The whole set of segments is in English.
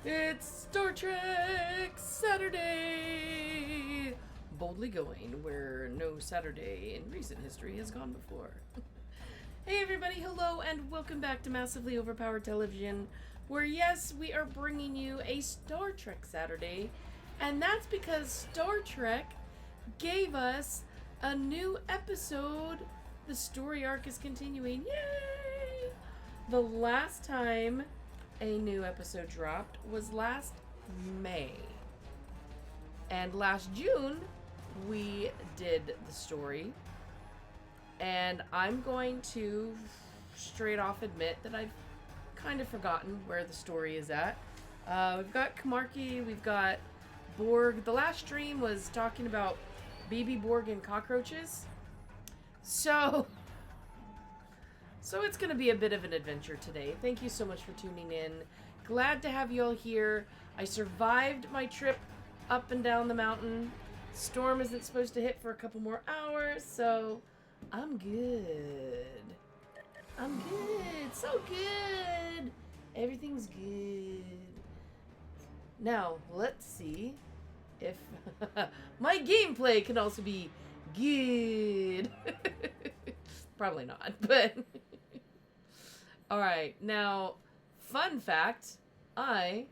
It's Star Trek Saturday! Boldly going where no Saturday in recent history has gone before. Hey everybody, hello, and welcome back to Massively Overpowered Television, where yes, we are bringing you a Star Trek Saturday, and that's because Star Trek gave us a new episode. The story arc is continuing. Yay! The last time a new episode dropped was last May. And last June, we did the story. And I'm going to straight off admit that I've kind of forgotten where the story is at. We've got Kamarki, we've got Borg. The last stream was talking about baby Borg and cockroaches. So it's going to be a bit of an adventure today. Thank you so much for tuning in. Glad to have you all here. I survived my trip up and down the mountain. Storm isn't supposed to hit for a couple more hours, so I'm good. I'm good. So good. Everything's good. Now, let's see if my gameplay can also be good. Probably not, but alright, now, fun fact, I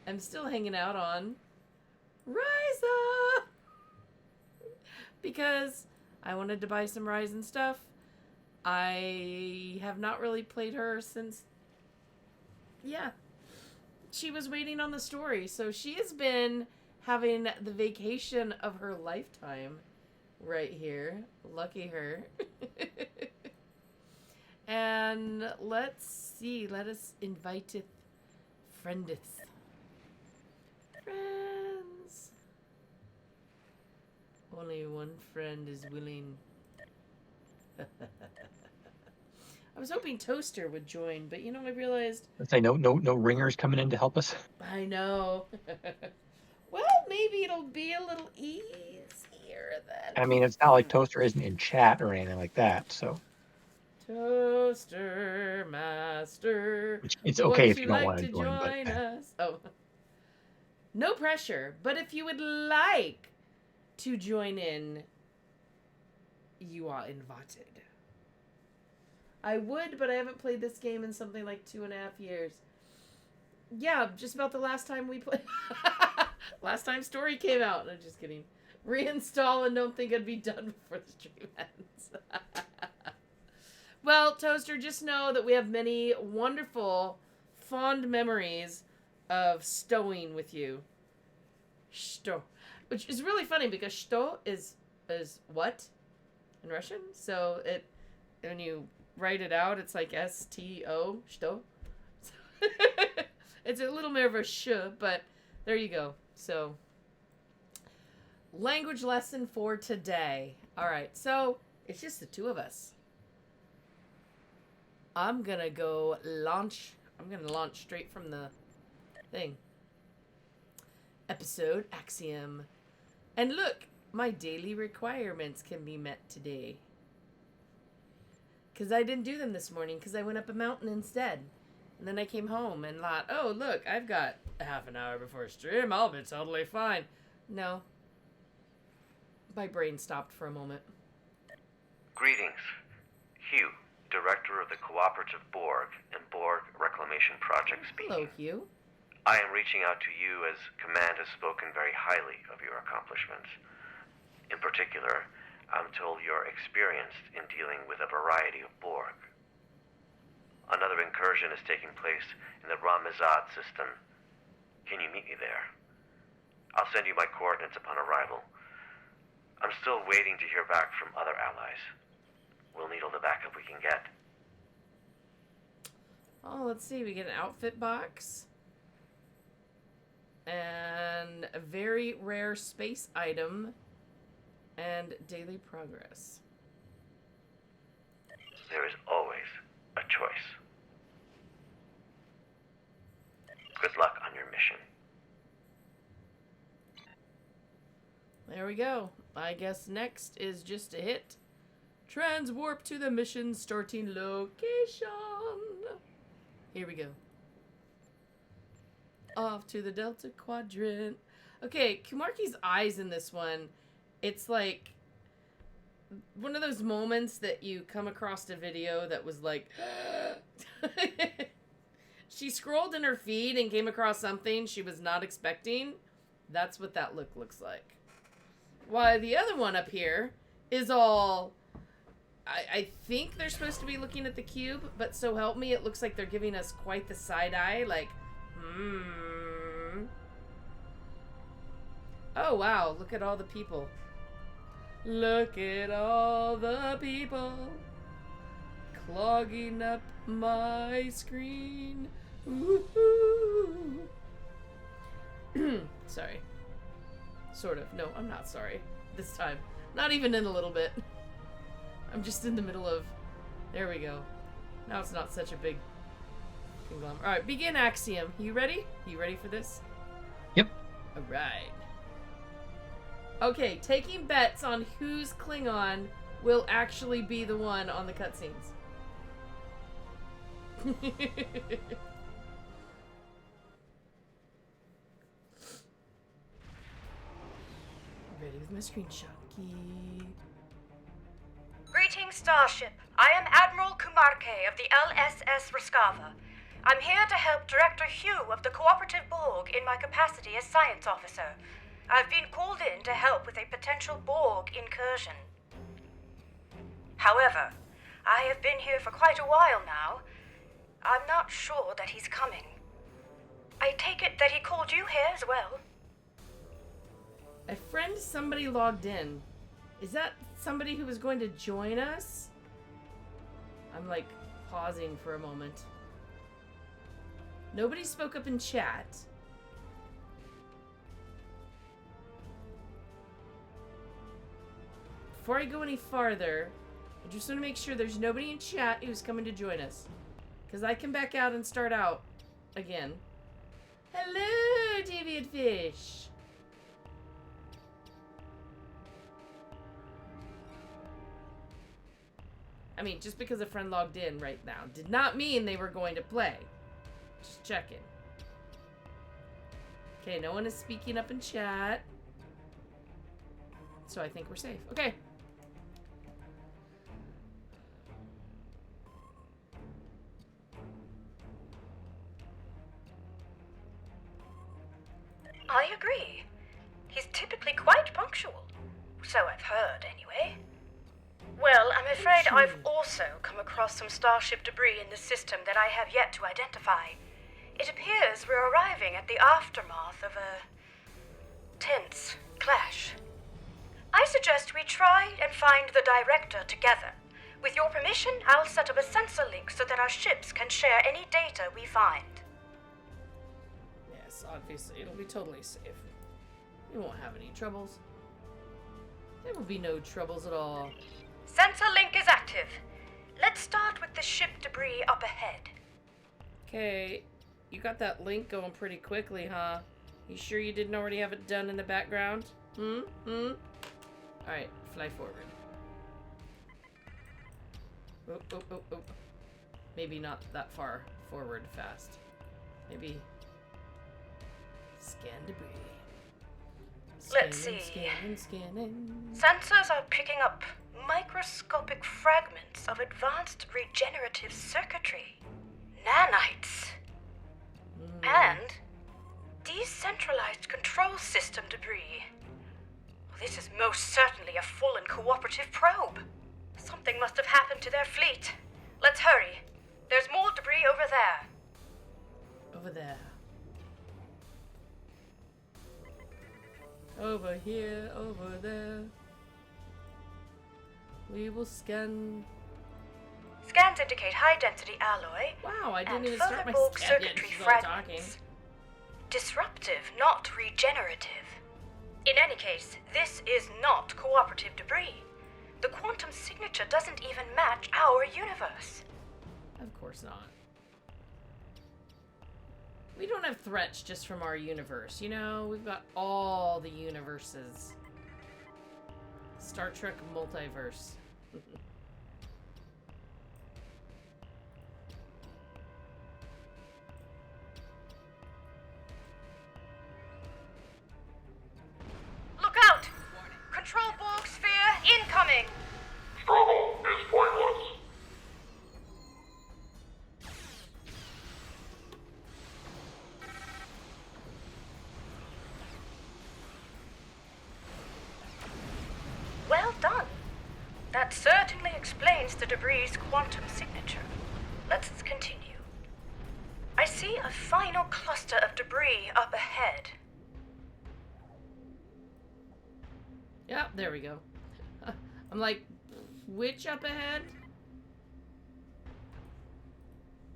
am still hanging out on Ryza because I wanted to buy some Ryzen stuff. I have not really played her since, she was waiting on the story, so she has been having the vacation of her lifetime right here. Lucky her. And let's see. Let us inviteth friendeth. Friends. Only one friend is willing. I was hoping Toaster would join, but I realized. Let's say no ringers coming in to help us. I know. Well, maybe it'll be a little easier then. I mean, it's not like Toaster isn't in chat or anything like that, so. Toaster Master. It's okay if you don't want to join, but us? Oh. No pressure, but if you would like to join in, you are invited. I would, but I haven't played this game in something like 2.5 years. Yeah, just about the last time we played. Last time story came out. I'm just kidding. Reinstall and don't think I'd be done before the stream ends. Well, Toaster, just know that we have many wonderful, fond memories of stowing with you. Что. Which is really funny because что is what in Russian. So when you write it out, it's like S-T-O, что. It's a little more of a sh, but there you go. So, language lesson for today. All right, so it's just the two of us. I'm gonna launch straight from the thing. Episode Axiom. And look, my daily requirements can be met today. Because I didn't do them this morning because I went up a mountain instead. And then I came home and thought, oh, look, I've got half an hour before stream. I'll be totally fine. No. My brain stopped for a moment. Greetings. Hugh, Director of the Cooperative Borg and Borg Reclamation Project speaking. Hello, Hugh. I am reaching out to you as Command has spoken very highly of your accomplishments. In particular, I'm told you're experienced in dealing with a variety of Borg. Another incursion is taking place in the Ramazad system. Can you meet me there? I'll send you my coordinates upon arrival. I'm still waiting to hear back from other allies. We'll need all the backup we can get. Oh, let's see. We get an outfit box. And a very rare space item. And daily progress. There is always a choice. Good luck on your mission. There we go. I guess next is just to hit transwarp to the mission starting location. Here we go. Off to the Delta Quadrant. Okay, Kumarki's eyes in this one, it's like one of those moments that you come across a video that was like... She scrolled in her feed and came across something she was not expecting. That's what that look looks like. While the other one up here is all... I think they're supposed to be looking at the cube, but so help me, it looks like they're giving us quite the side eye, like, Oh, wow, look at all the people. Look at all the people clogging up my screen. Ooh. Sorry. Sort of. No, I'm not sorry. This time. Not even in a little bit. I'm just in the middle of... There we go. Now it's not such a big conglomerate. Alright, begin Axiom. You ready? You ready for this? Yep. Alright. Okay, taking bets on whose Klingon will actually be the one on the cutscenes. Ready with my screenshot key. Greetings, Starship. I am Admiral Kumarke of the LSS Raskava. I'm here to help Director Hugh of the Cooperative Borg in my capacity as Science Officer. I've been called in to help with a potential Borg incursion. However, I have been here for quite a while now. I'm not sure that he's coming. I take it that he called you here as well? A friend somebody logged in. Is that somebody who was going to join us? I'm like pausing for a moment. Nobody spoke up in chat. Before I go any farther, I just want to make sure there's nobody in chat who's coming to join us. Because I can back out and start out again. Hello, Deviant Fish. I mean, just because a friend logged in right now did not mean they were going to play. Just checking. Okay, no one is speaking up in chat. So I think we're safe. Okay. I agree. He's typically quite punctual. So I've heard, anyway. Well, I'm afraid I've also come across some Starship debris in the system that I have yet to identify. It appears we're arriving at the aftermath of a tense clash. I suggest we try and find the director together. With your permission, I'll set up a sensor link so that our ships can share any data we find. Yes, obviously, it'll be totally safe. We won't have any troubles. There will be no troubles at all. Sensor link is active. Let's start with the ship debris up ahead. Okay, you got that link going pretty quickly, huh? You sure you didn't already have it done in the background? Alright, fly forward. Oh. Maybe not that far forward fast. Maybe... Scan debris. Let's see. Scanning. Sensors are picking up microscopic fragments of advanced regenerative circuitry, nanites, and decentralized control system debris. This is most certainly a fallen cooperative probe. Something must have happened to their fleet. Let's hurry. There's more debris over there. Over there. Over here, over there. We will scan. Scans indicate high-density alloy. Wow, I didn't and even further start my bulk scan yet. circuitry She's already talking. fragments. Disruptive, not regenerative. In any case, this is not cooperative debris. The quantum signature doesn't even match our universe. Of course not. We don't have threats just from our universe, you know? We've got all the universes. Star Trek multiverse. That certainly explains the debris' quantum signature. Let's continue. I see a final cluster of debris up ahead. Yeah, there we go. I'm like, which up ahead?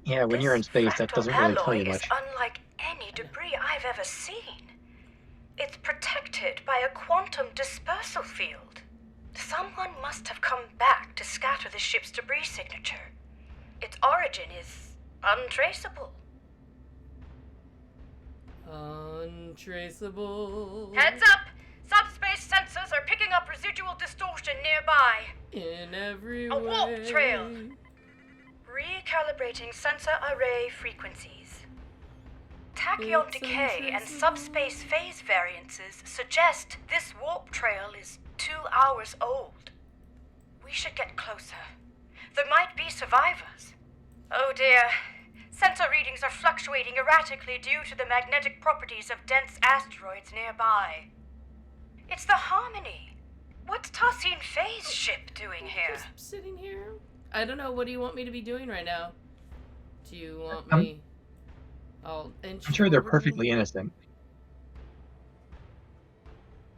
Yeah, when you're in space, that Fractal doesn't really tell alloy you is much. unlike any debris I've ever seen. It's protected by a quantum dispersal field. Someone must have come back to scatter the ship's debris signature. Its origin is untraceable. Untraceable. Heads up! Subspace sensors are picking up residual distortion nearby. In every A way. warp trail. Recalibrating sensor array frequencies. Tachyon It's decay and untraceable. subspace phase variances suggest this warp trail is 2 hours old. We should get closer. There might be survivors. Oh dear. Sensor readings are fluctuating erratically due to the magnetic properties of dense asteroids nearby. It's the Harmony. What's Tassin Faye's ship doing here? Just sitting here. I don't know. What do you want me to be doing right now? Do you want I'm- me? I'll inch I'm sure they're forward a perfectly little? innocent.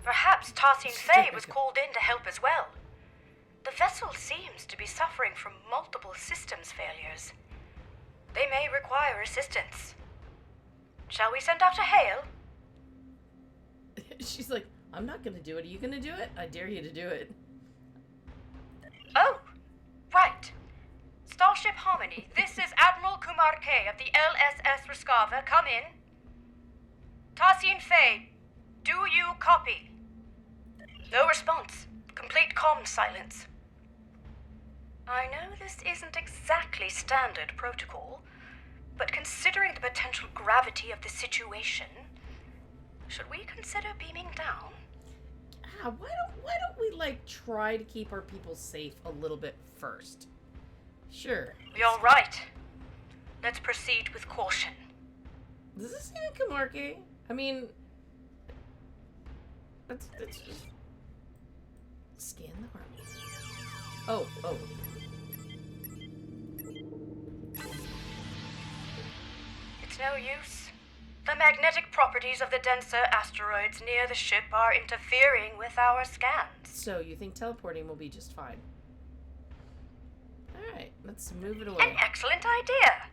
Perhaps Tassin Faye was called in to help as well. The vessel seems to be suffering from multiple systems failures. They may require assistance. Shall we send out a hail? She's like, I'm not gonna do it. Are you gonna do it? I dare you to do it. Oh, right. Starship Harmony, this is Admiral Kumar K of the LSS Ruskava. Come in. Tassin Faye, do you copy? No response. Complete comm silence. I know this isn't exactly standard protocol, but considering the potential gravity of the situation, should we consider beaming down? Why don't we like try to keep our people safe a little bit first? Sure. You're right. Let's proceed with caution. Does this even Kamarke? I mean, let's just scan the Harmony. Oh. It's no use. The magnetic properties of the denser asteroids near the ship are interfering with our scans. So you think teleporting will be just fine? All right, let's move it An away. excellent idea.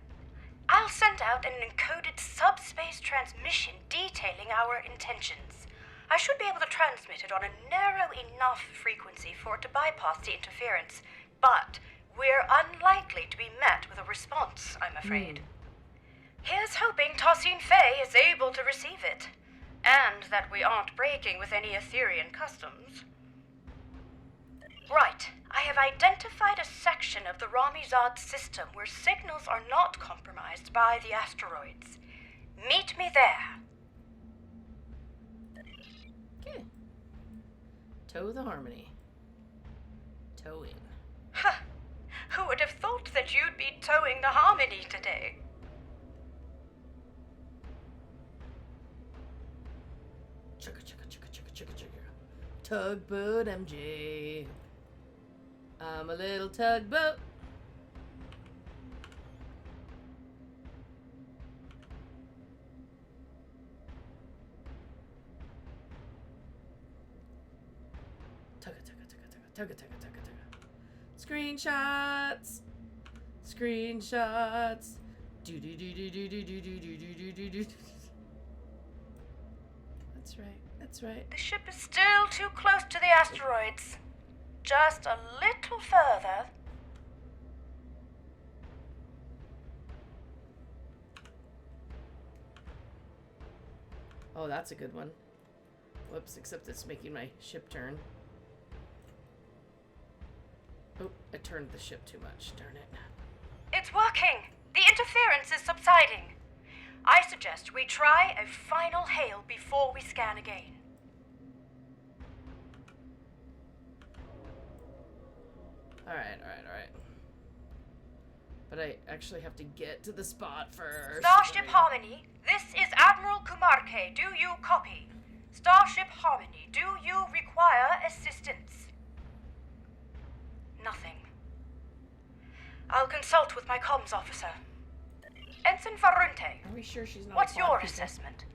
I'll send out an encoded subspace transmission detailing our intentions. I should be able to transmit it on a narrow enough frequency for it to bypass the interference, but we're unlikely to be met with a response, I'm afraid. Here's hoping Tassin Faye is able to receive it, and that we aren't breaking with any Etherian customs. Right, I have identified a section of the Ramizad system where signals are not compromised by the asteroids. Meet me there. Okay. Tow the Harmony. Towing. Huh. Who would have thought that you'd be towing the Harmony today? Chugga chugga chugga chugga chugga chugga. Tugboat MJ. I'm a little tugboat. Tugga tugga tugga tugga tugga tugga tugga tugga. Screenshots. Screenshots. Do do do do do do do do do do do do do. That's right. That's right. The ship is still too close to the asteroids. Just a little further. Oh, that's a good one. Whoops, except it's making my ship turn. Oh, I turned the ship too much. Darn it. It's working. The interference is subsiding. I suggest we try a final hail before we scan again. Alright. But I actually have to get to the spot first. Starship Harmony, this is Admiral Kumarke. Do you copy? Starship Harmony, do you require assistance? Nothing. I'll consult with my comms officer. Ensign Farunte, Are we sure she's not? what's a plot your people? assessment?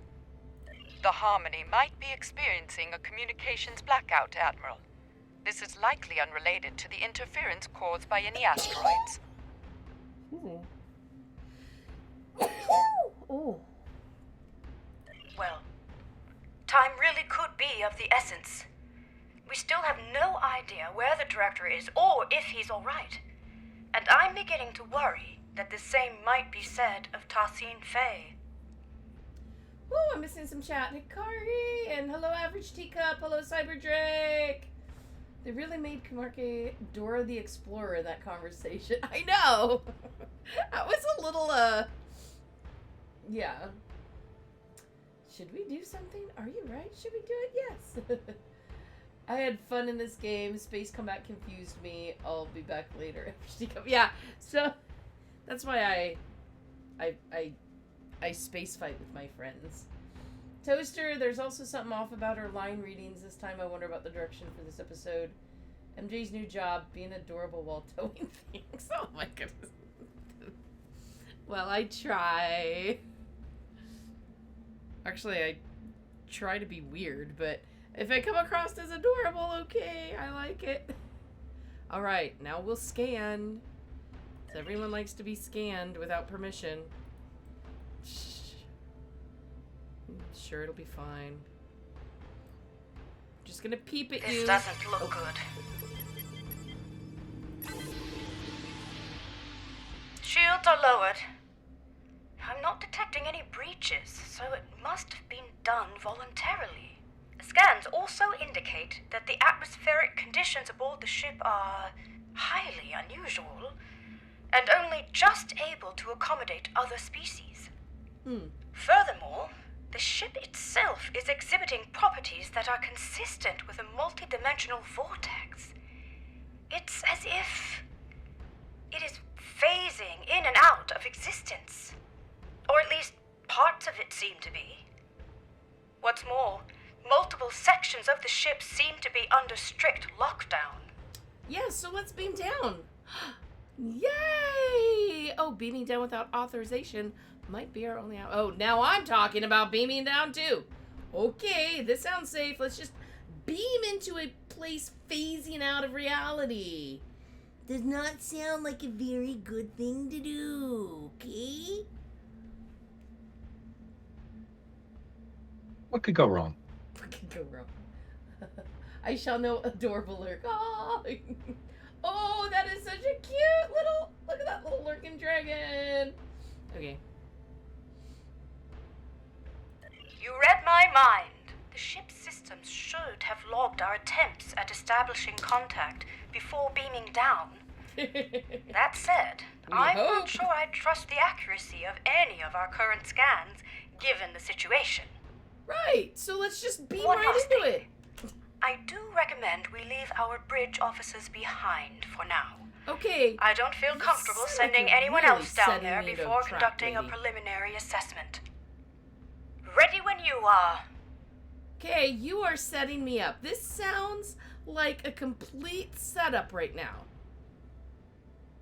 The Harmony might be experiencing a communications blackout, Admiral. This is likely unrelated to the interference caused by any asteroids. Ooh. Ooh. Well, time really could be of the essence. We still have no idea where the director is or if he's alright. And I'm beginning to worry that the same might be said of Tassine Faye. Ooh, I'm missing some chat. Hikari and hello, Average Teacup. Hello, Cyber Drake. They really made Kamarke Dora the Explorer that conversation. I know. That was a little, yeah. Should we do something? Are you right? Should we do it? Yes. I had fun in this game. Space Combat confused me. I'll be back later. Yeah, so that's why I space fight with my friends. Toaster, there's also something off about her line readings this time. I wonder about the direction for this episode. MJ's new job, being adorable while towing things. Oh my goodness. Well, I try. Actually, I try to be weird, but if I come across as adorable, okay, I like it. Alright, now we'll scan. Everyone likes to be scanned without permission. Sure, it'll be fine. Just gonna peep at you. This doesn't look good. Shields are lowered. I'm not detecting any breaches, so it must have been done voluntarily. Scans also indicate that the atmospheric conditions aboard the ship are highly unusual and only just able to accommodate other species. Furthermore, the ship itself is exhibiting properties that are consistent with a multidimensional vortex. It's as if it is phasing in and out of existence. Or at least parts of it seem to be. What's more, multiple sections of the ship seem to be under strict lockdown. Yeah, so let's beam down. Yay! Oh, beaming down without authorization might be our only out. Oh, now I'm talking about beaming down too. Okay, this sounds safe. Let's just beam into a place phasing out of reality. Does not sound like a very good thing to do, okay? What could go wrong? What could go wrong? I shall know adorable lurk. Oh, oh, that is such a cute little, look at that little lurking dragon. Okay. You read my mind. The ship's systems should have logged our attempts at establishing contact before beaming down. That said, I'm not sure I trust the accuracy of any of our current scans, given the situation. Right, so let's just beam One right last into thing. it. I do recommend we leave our bridge officers behind for now. Okay. I don't feel You comfortable sound like sending you're anyone really else down setting there me to before trap, conducting a lady. preliminary assessment. Ready when you are. Okay, you are setting me up. This sounds like a complete setup right now.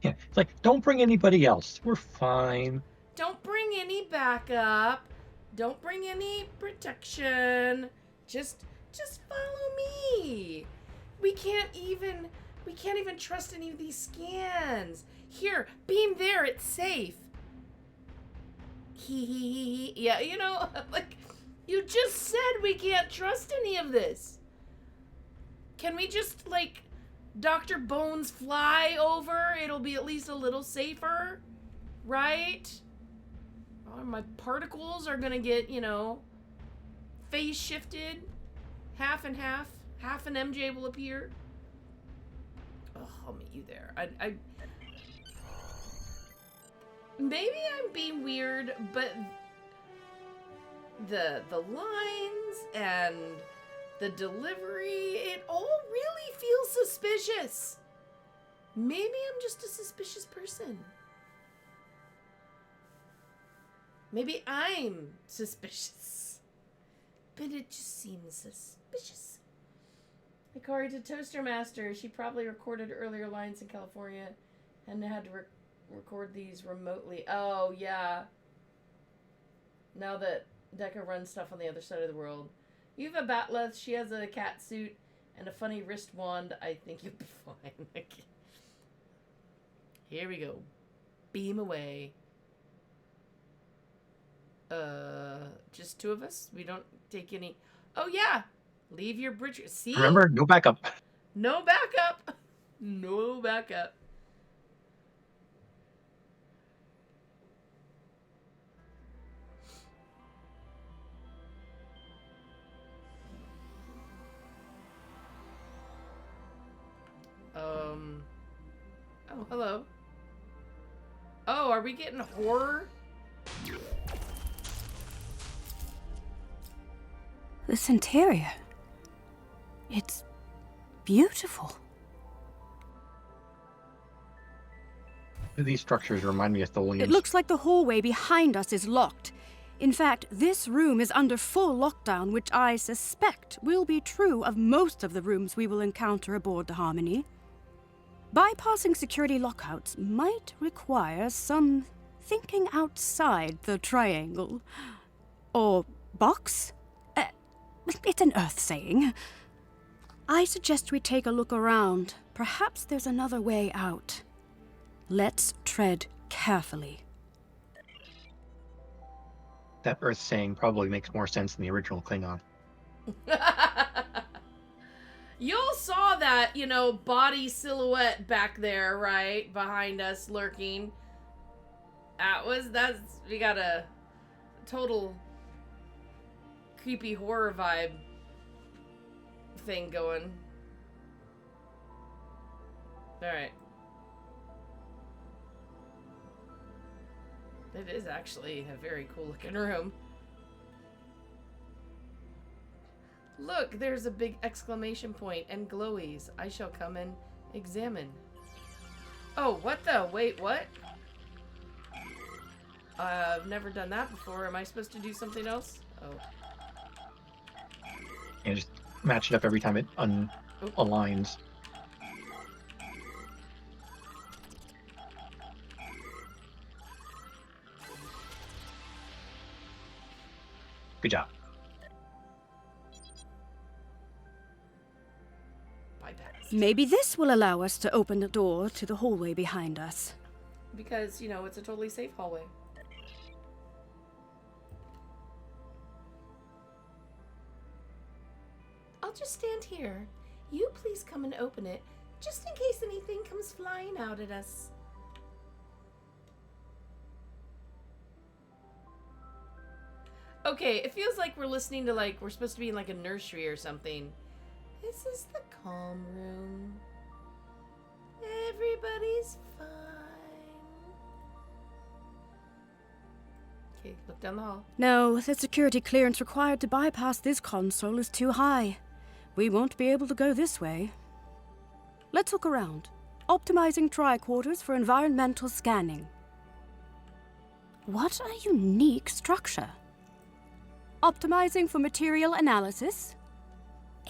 Yeah, it's like, don't bring anybody else. We're fine. Don't bring any backup. Don't bring any protection. Just follow me. We can't even trust any of these scans. Here, beam there. It's safe. Yeah, you know, like, you just said we can't trust any of this. Can we just, like, Dr. Bones fly over? It'll be at least a little safer, right? Oh, my particles are gonna get, you know, phase shifted. Half and half. Half an MJ will appear. Oh, I'll meet you there. I maybe I'm being weird, but the lines and the delivery, it all really feels suspicious. Maybe I'm just a suspicious person. Maybe I'm suspicious. But it just seems suspicious. Hikari to Toaster Master. She probably recorded earlier lines in California and had to record these remotely. Oh, yeah. Now that Deca runs stuff on the other side of the world. You have a Batleth. She has a cat suit and a funny wrist wand. I think you'll be fine. Here we go. Beam away. Just two of us? We don't take any... Oh, yeah! Leave your bridge... See? Remember, no backup. No backup! No backup. Oh, hello. Oh, are we getting horror? This interior. It's beautiful. These structures remind me of the Williams. It looks like the hallway behind us is locked. In fact, this room is under full lockdown, which I suspect will be true of most of the rooms we will encounter aboard the Harmony. Bypassing security lockouts might require some thinking outside the triangle. Or box? It's an Earth saying. I suggest we take a look around. Perhaps there's another way out. Let's tread carefully. That Earth saying probably makes more sense than the original Klingon. Y'all saw that, body silhouette back there, right? Behind us lurking. We got a total creepy horror vibe thing going. Alright. It is actually a very cool looking room. Look, there's a big exclamation point and glowies. I shall come and examine. Oh, what the? Wait, what? I've never done that before. Am I supposed to do something else? Oh. And just match it up every time it aligns. Good job. Maybe this will allow us to open the door to the hallway behind us. Because, it's a totally safe hallway. I'll just stand here. You please come and open it, just in case anything comes flying out at us. Okay, it feels like we're listening to, we're supposed to be in, a nursery or something. This is the calm room. Everybody's fine. Okay, look down the hall. No, the security clearance required to bypass this console is too high. We won't be able to go this way. Let's look around. Optimizing tricorders for environmental scanning. What a unique structure. Optimizing for material analysis.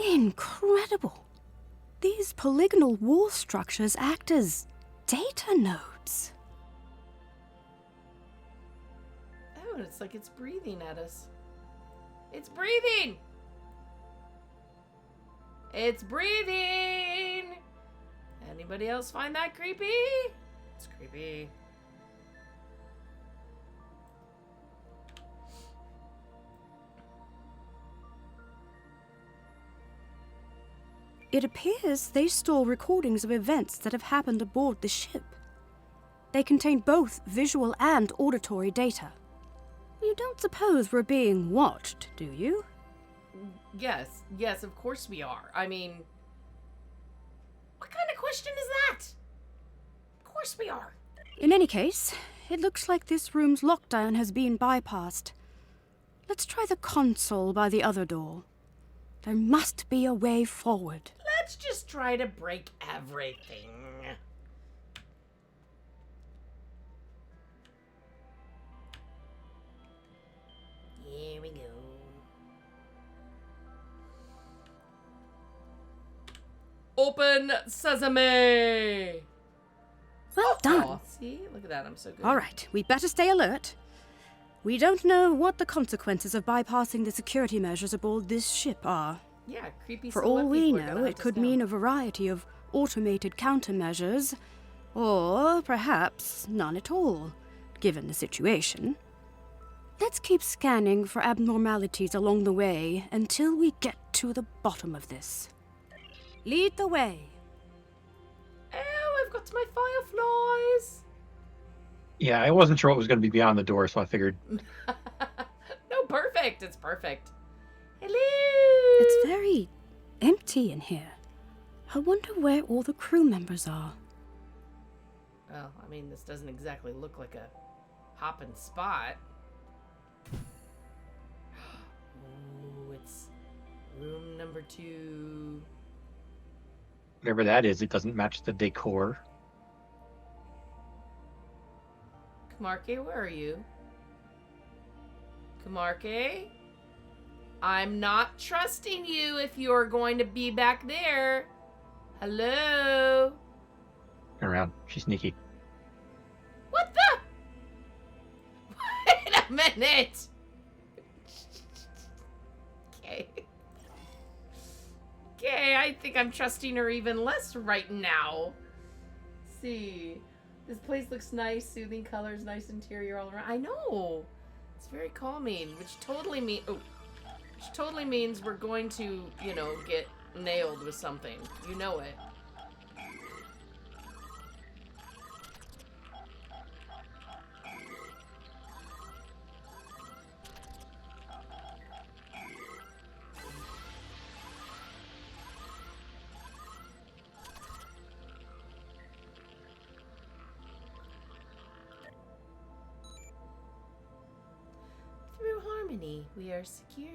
Incredible! These polygonal wall structures act as data nodes. Oh, it's like it's breathing at us. It's breathing! It's breathing! Anybody else find that creepy? It's creepy. It appears they store recordings of events that have happened aboard the ship. They contain both visual and auditory data. You don't suppose we're being watched, do you? Yes, of course we are. I mean, what kind of question is that? Of course we are. In any case, it looks like this room's lockdown has been bypassed. Let's try the console by the other door. There must be a way forward. Let's just try to break everything. Here we go. Open sesame! Well done. Aw, see? Look at that, I'm so good. All right, we better stay alert. We don't know what the consequences of bypassing the security measures aboard this ship are. Yeah, creepy For all silhouette we people are gonna know, hunt it us could down. mean a variety of automated countermeasures, or perhaps none at all, given the situation. Let's keep scanning for abnormalities along the way until we get to the bottom of this. Lead the way. Oh, I've got my fireflies! Yeah, I wasn't sure what was going to be beyond the door, so I figured. No, perfect. It's perfect. Hello! It's very empty in here. I wonder where all the crew members are. Well, I mean, this doesn't exactly look like a hopping spot. Ooh, it's room number 2. Whatever that is, it doesn't match the decor. Kamarke, where are you? Kamarke? I'm not trusting you if you're going to be back there. Hello? Turn around. She's sneaky. What the? Wait a minute. Okay. Okay, I think I'm trusting her even less right now. Let's see. This place looks nice, soothing colors, nice interior all around. I know. It's very calming, which totally means we're going to, you know, get nailed with something. You know it. Through harmony, we are secure.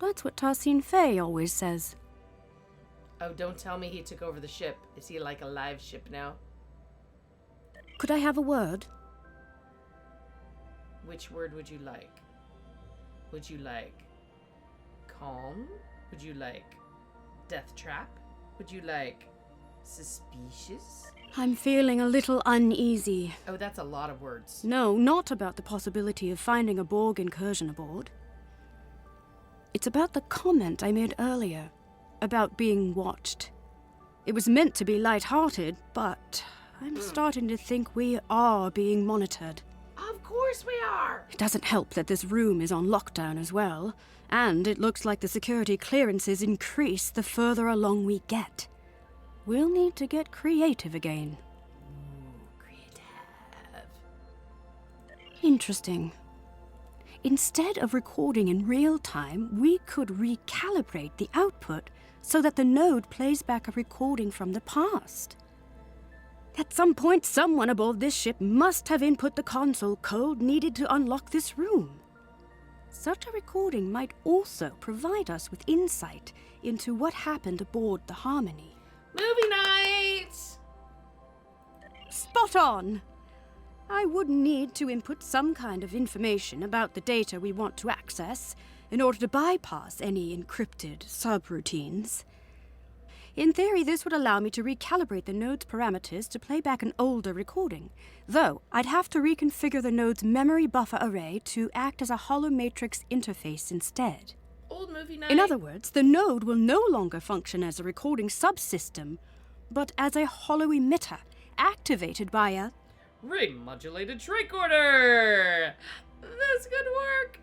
That's what Tarsine Fay always says. Oh, don't tell me he took over the ship. Is he like a live ship now? Could I have a word? Which word would you like? Would you like calm? Would you like death trap? Would you like suspicious? I'm feeling a little uneasy. Oh, that's a lot of words. No, not about the possibility of finding a Borg incursion aboard. It's about the comment I made earlier, about being watched. It was meant to be light-hearted, but I'm starting to think we are being monitored. Of course we are! It doesn't help that this room is on lockdown as well, and it looks like the security clearances increase the further along we get. We'll need to get creative again. Ooh, creative. Interesting. Instead of recording in real time, we could recalibrate the output so that the node plays back a recording from the past. At some point, someone aboard this ship must have input the console code needed to unlock this room. Such a recording might also provide us with insight into what happened aboard the Harmony. Movie night! Spot on! I would need to input some kind of information about the data we want to access in order to bypass any encrypted subroutines. In theory, this would allow me to recalibrate the node's parameters to play back an older recording, though I'd have to reconfigure the node's memory buffer array to act as a hollow matrix interface instead. Old movie night. In other words, the node will no longer function as a recording subsystem, but as a hollow emitter, activated by a... Remodulated tricorder! That's good work!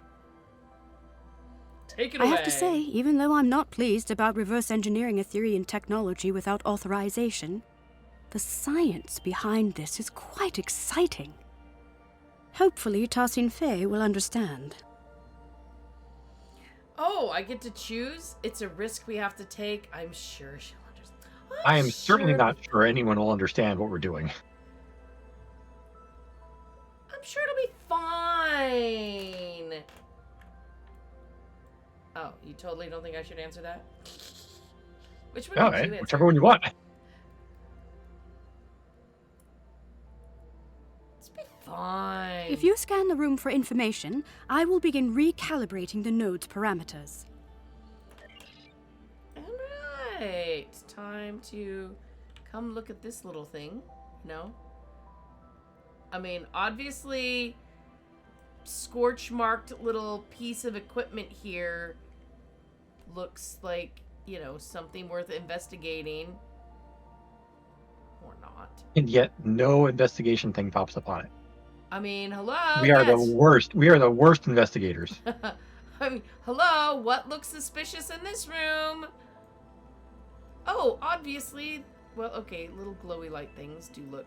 Take it away. I have to say, even though I'm not pleased about reverse engineering a theory in technology without authorization, the science behind this is quite exciting. Hopefully, Tarsine Fay will understand. Oh, I get to choose? It's a risk we have to take. I'm sure she'll understand. I am certainly not sure anyone will understand what we're doing. I'm sure it'll be fine. Oh, you totally don't think I should answer that? Which one All did you right, answer? whichever one you want. It's be fine. If you scan the room for information, I will begin recalibrating the node's parameters. right. Time to come look at this little thing. No? I mean, obviously, scorch-marked little piece of equipment here looks like, you know, something worth investigating. Or not. And yet, no investigation thing pops up on it. I mean, hello? We are the yes. worst. We are the worst investigators. I mean, hello? What looks suspicious in this room? Oh, obviously. Well, okay, little glowy light things do look.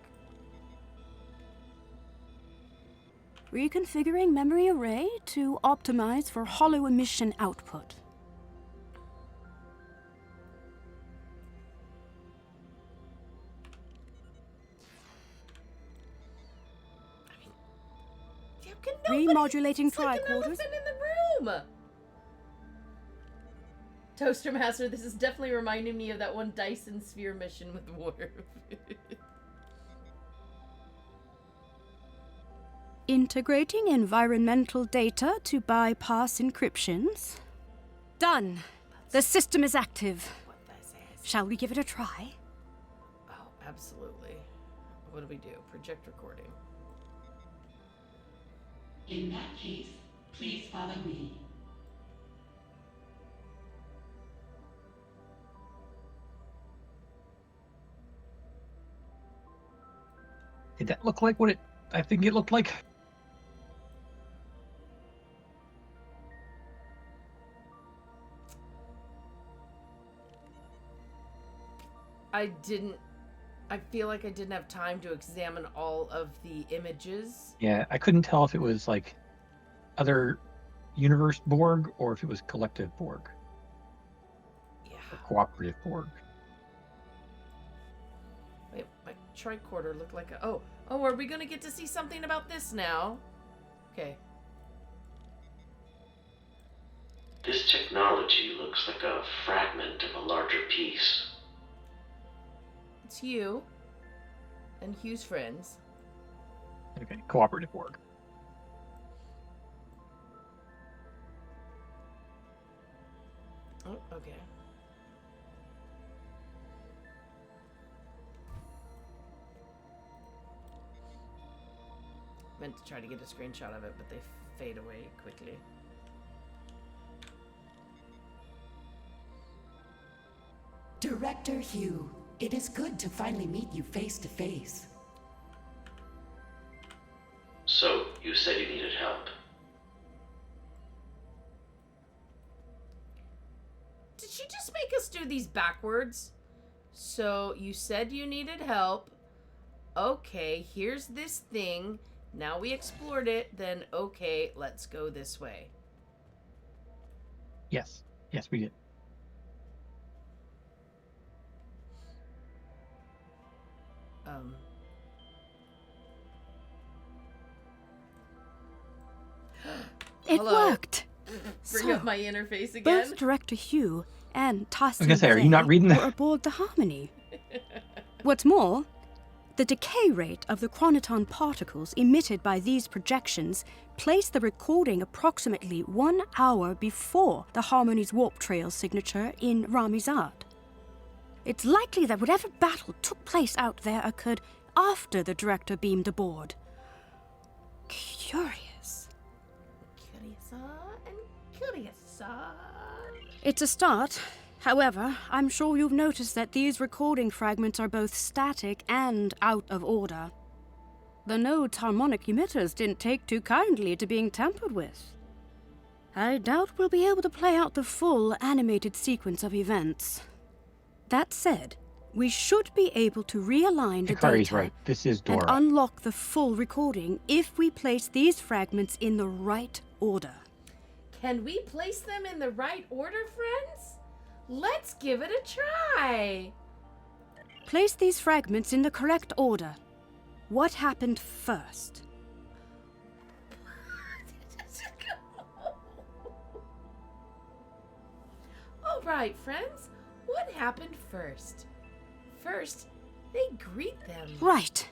Reconfiguring memory array to optimize for hollow emission output. Remodulating It's like an tricorders. elephant in the room. Toaster Master, this is definitely reminding me of that one Dyson Sphere mission with Worf. Integrating environmental data to bypass encryptions. Done. The system is active. What this is. Shall we give it a try? Oh, absolutely. What do we do? Project recording. In that case, please follow me. Did that look like what I think it looked like? I feel like I didn't have time to examine all of the images. Yeah, I couldn't tell if it was like other universe Borg or if it was collective Borg Yeah. or cooperative Borg. Wait, my tricorder looked like a... Oh, are we going to get to see something about this now? Okay. This technology looks like a fragment of a larger piece. It's Hugh. And Hugh's friends. Okay, cooperative Borg. Oh, okay. Meant to try to get a screenshot of it, but they fade away quickly. Director Hugh, it is good to finally meet you face to face. So, you said you needed help. Did she just make us do these backwards? So, you said you needed help. Okay, here's this thing. Now we explored it, then okay, let's go this way. Yes, we did. It Hello? worked. Bring up my interface again. Both Director Hugh and Tassin I was gonna say, are you not reading were that? aboard the Harmony. What's more, the decay rate of the chronoton particles emitted by these projections placed the recording approximately 1 hour before the Harmony's warp trail signature in Ramizad. It's likely that whatever battle took place out there occurred after the director beamed aboard. Curious. Curious. It's a start. However, I'm sure you've noticed that these recording fragments are both static and out of order. The node's harmonic emitters didn't take too kindly to being tampered with. I doubt we'll be able to play out the full animated sequence of events. That said, we should be able to realign the Hikari's data right. This is and Dora. unlock the full recording if we place these fragments in the right order. Can we place them in the right order, friends? Let's give it a try. Place these fragments in the correct order. What happened first? All right, friends. What happened first? First, they greet them. Right.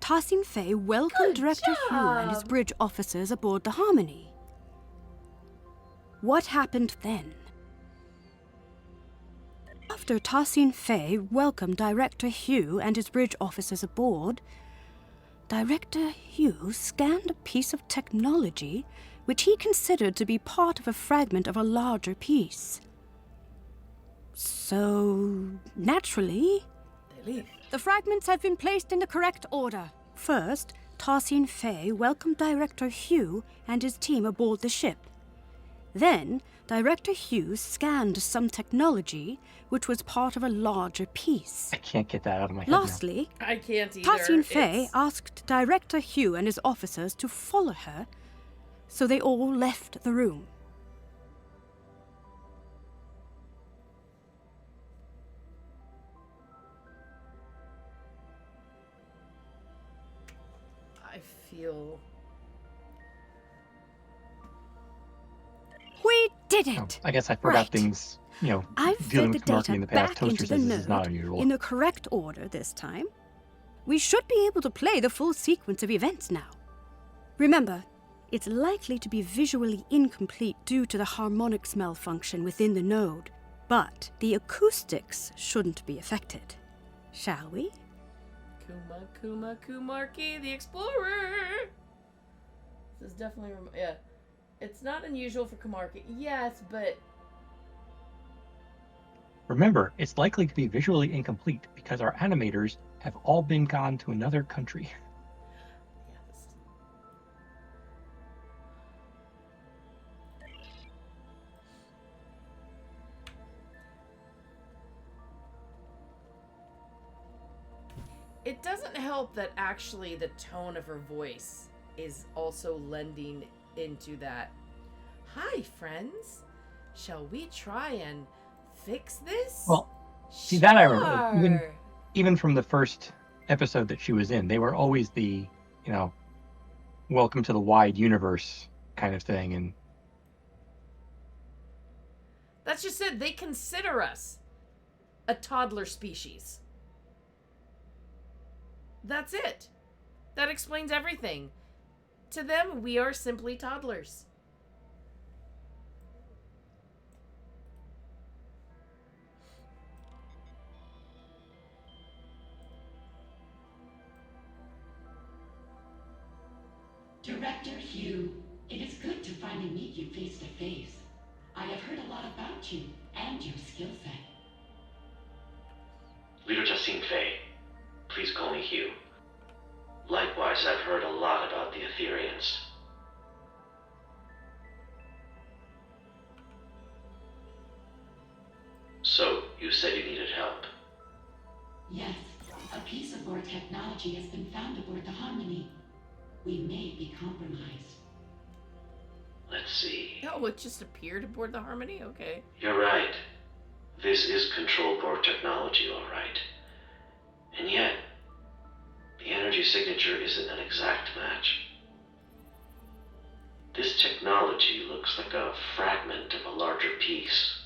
Tassin Fey welcomed Good Director Hugh and his job. bridge officers aboard the Harmony. What happened then? After Tassin Fay welcomed Director Hugh and his bridge officers aboard, Director Hugh scanned a piece of technology which he considered to be part of a fragment of a larger piece. So, naturally, They leave. the fragments have been placed in the correct order. First, Tassin Fay welcomed Director Hugh and his team aboard the ship. Then, Director Hugh scanned some technology which was part of a larger piece. I can't get that out of my head now. Lastly, I can't either. Tassin Fay It's- asked Director Hugh and his officers to follow her, so they all left the room. I feel... We did Oh, it! I guess I forgot Right. things, I've dealing fed with the Kamarki data in the past. back Toaster into the says this is not node unusual. in the correct order this time. We should be able to play the full sequence of events now. Remember, it's likely to be visually incomplete due to the harmonics malfunction within the node, but the acoustics shouldn't be affected. Shall we? Kumarki the Explorer! This is definitely... yeah. It's not unusual for Kumarki. Yes, but... Remember, it's likely to be visually incomplete because our animators have all been gone to another country. Yeah, this... It doesn't help that actually the tone of her voice is also lending into that. Hi, friends. Shall we try and fix this? Well, see, that I remember. Sure. Even from the first episode that she was in, they were always the, welcome to the wide universe kind of thing. And That's just it. They consider us a toddler species. That's it. That explains everything. To them, we are simply toddlers. Director Hugh, it is good to finally meet you face to face. I have heard a lot about you and your skill set. Leader Justine Fay, please call me Hugh. Likewise, I've heard a lot about the Etherians. So, you said you needed help. Yes, a piece of our technology has been found aboard the Harmony. We may be compromised. Let's see. Oh, it just appeared aboard the Harmony? Okay. You're right. This is control board technology, all right. And yet, the energy signature isn't an exact match. This technology looks like a fragment of a larger piece.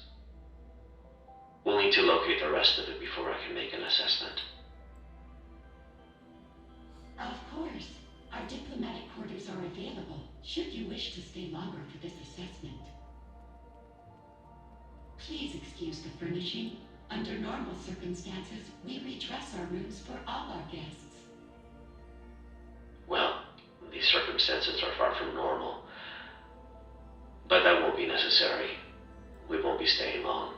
We'll need to locate the rest of it before I can make an assessment. Of course, our diplomatic quarters are available should you wish to stay longer for this assessment. Please excuse the furnishing. Under normal circumstances, we redress our rooms for all our guests. Well, these circumstances are far from normal. But that won't be necessary. We won't be staying long.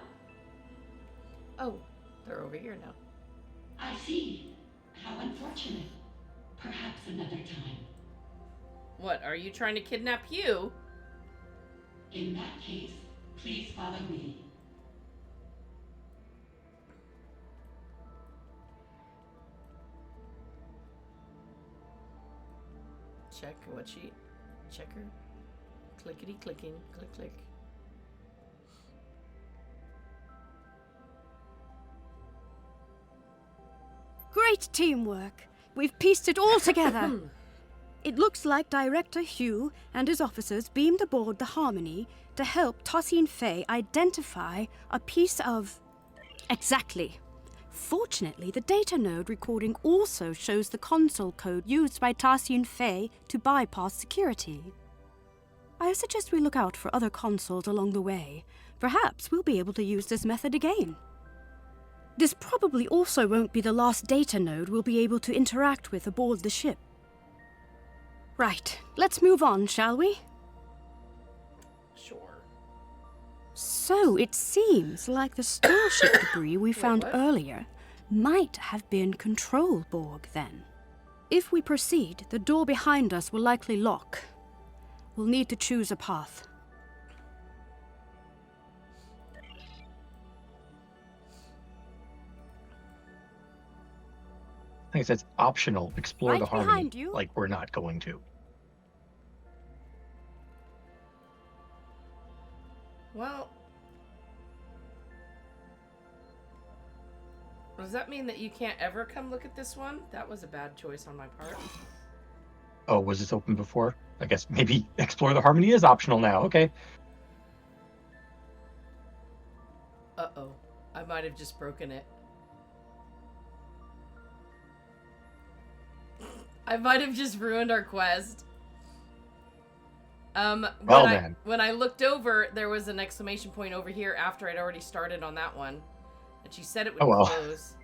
Oh, they're over here now. I see. How unfortunate. Perhaps another time. What, are you trying to kidnap Hugh? In that case, please follow me. Check what she... Checker. Clickety clicking. Click click. Great teamwork. We've pieced it all together. It looks like Director Hugh and his officers beamed aboard the Harmony to help Tassin Fay identify a piece of... Exactly. Fortunately, the data node recording also shows the console code used by Tassin Fay to bypass security. I suggest we look out for other consoles along the way. Perhaps we'll be able to use this method again. This probably also won't be the last data node we'll be able to interact with aboard the ship. Right, let's move on, shall we? Sure. So, it seems like the starship debris we found what? earlier might have been control Borg then. If we proceed, the door behind us will likely lock. We'll need to choose a path. I think it says optional. Explore Right the Harmony. behind you. Like we're not going to. Well, does that mean that you can't ever come look at this one? That was a bad choice on my part. Oh, was this open before? I guess maybe Explore the Harmony is optional now. Okay. Uh-oh. I might have just broken it. I might have just ruined our quest. When I looked over, there was an exclamation point over here after I'd already started on that one. And she said it would close.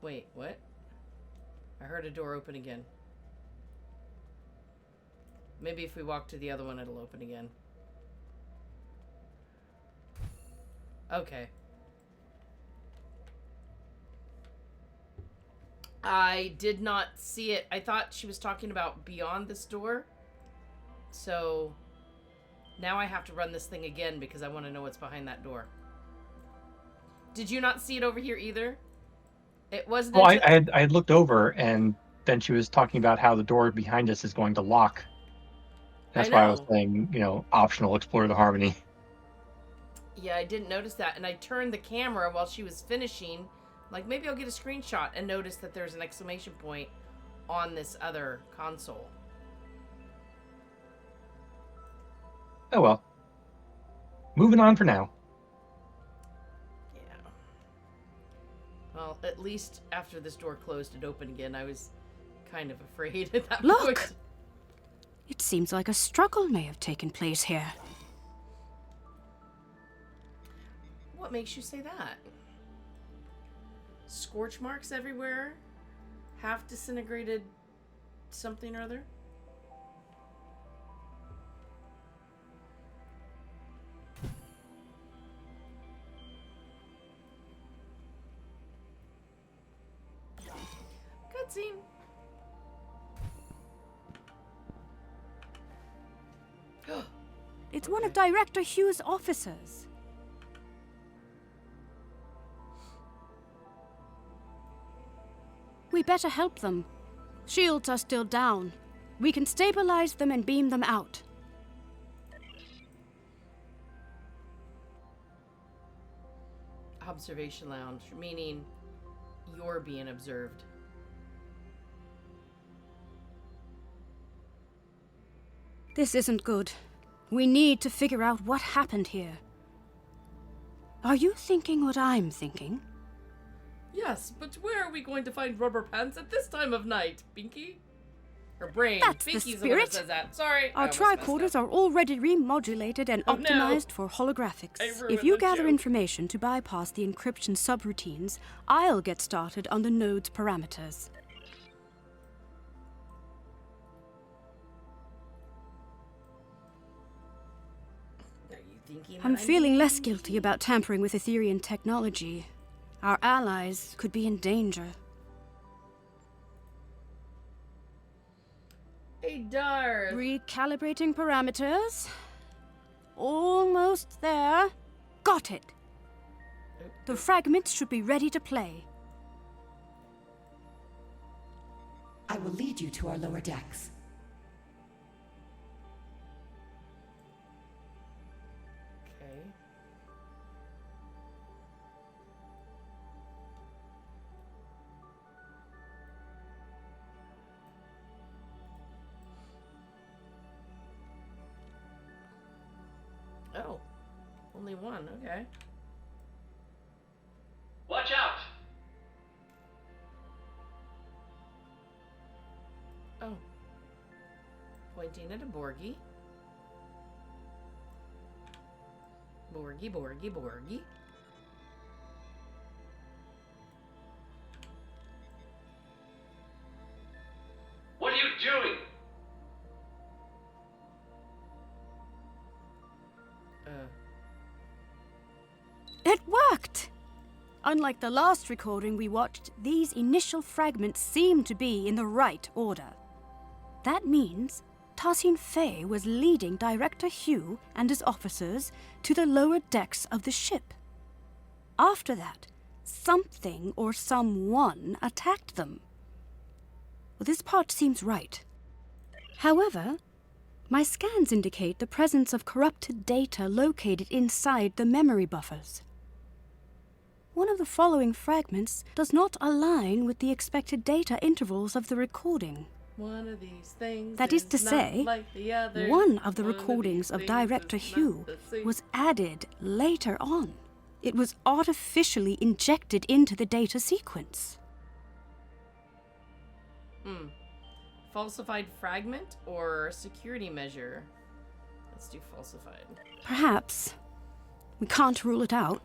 Wait, what? I heard a door open again. Maybe if we walk to the other one, it'll open again. Okay. I did not see it. I thought she was talking about beyond this door. So now I have to run this thing again because I want to know what's behind that door. Did you not see it over here either? It wasn't. Oh, I had looked over, and then she was talking about how the door behind us is going to lock. That's why I was saying, optional. Explore the Harmony. Yeah, I didn't notice that, and I turned the camera while she was finishing. Like, maybe I'll get a screenshot and notice that there's an exclamation point on this other console. Oh well. Moving on for now. Yeah. Well, at least after this door closed and opened again, I was kind of afraid at that Look! point. It seems like a struggle may have taken place here. What makes you say that? Scorch marks everywhere? Half disintegrated something or other? Cutscene. It's one of Director Hughes' officers. We better help them. Shields are still down. We can stabilize them and beam them out. Observation lounge, meaning you're being observed. This isn't good. We need to figure out what happened here. Are you thinking what I'm thinking? Yes, but where are we going to find rubber pants at this time of night, Binky? Or Brain. That's Binky's the one spirit. that says that. Sorry. Our tricorders are already remodulated and optimized for holographics. If you gather information to bypass the encryption subroutines, I'll get started on the node's parameters. I'm feeling less guilty about tampering with Etherian technology. Our allies could be in danger. Hey, Darth. Recalibrating parameters. Almost there. Got it. The fragments should be ready to play. I will lead you to our lower decks. Okay. Oh, only one, okay. Watch out! Oh. Pointing at a Borgie. Borgy, Borgy, Borgy. What are you doing? It worked! Unlike the last recording we watched, these initial fragments seem to be in the right order. That means Tassin Fay was leading Director Hugh and his officers to the lower decks of the ship. After that, something or someone attacked them. Well, this part seems right. However, my scans indicate the presence of corrupted data located inside the memory buffers. One of the following fragments does not align with the expected data intervals of the recording. One of these things That is to not say, like the other. one of the One recordings of these things Director is not Hugh the same. was added later on. It was artificially injected into the data sequence. Falsified fragment or security measure? Let's do falsified. Perhaps. We can't rule it out.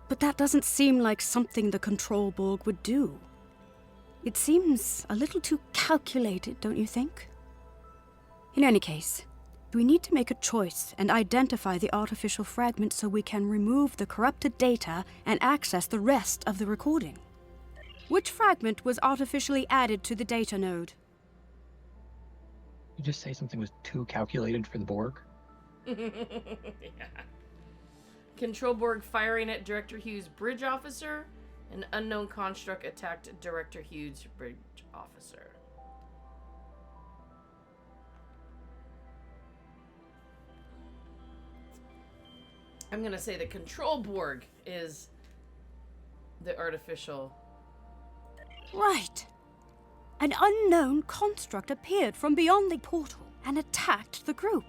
But that doesn't seem like something the Control Borg would do. It seems a little too calculated, don't you think? In any case, we need to make a choice and identify the artificial fragment so we can remove the corrupted data and access the rest of the recording. Which fragment was artificially added to the data node? You just say something was too calculated for the Borg? Yeah. Control Borg firing at Director Hughes' bridge officer. An unknown construct attacked Director Hughes' bridge officer. I'm gonna say the Control Borg is the artificial. Right. An unknown construct appeared from beyond the portal and attacked the group.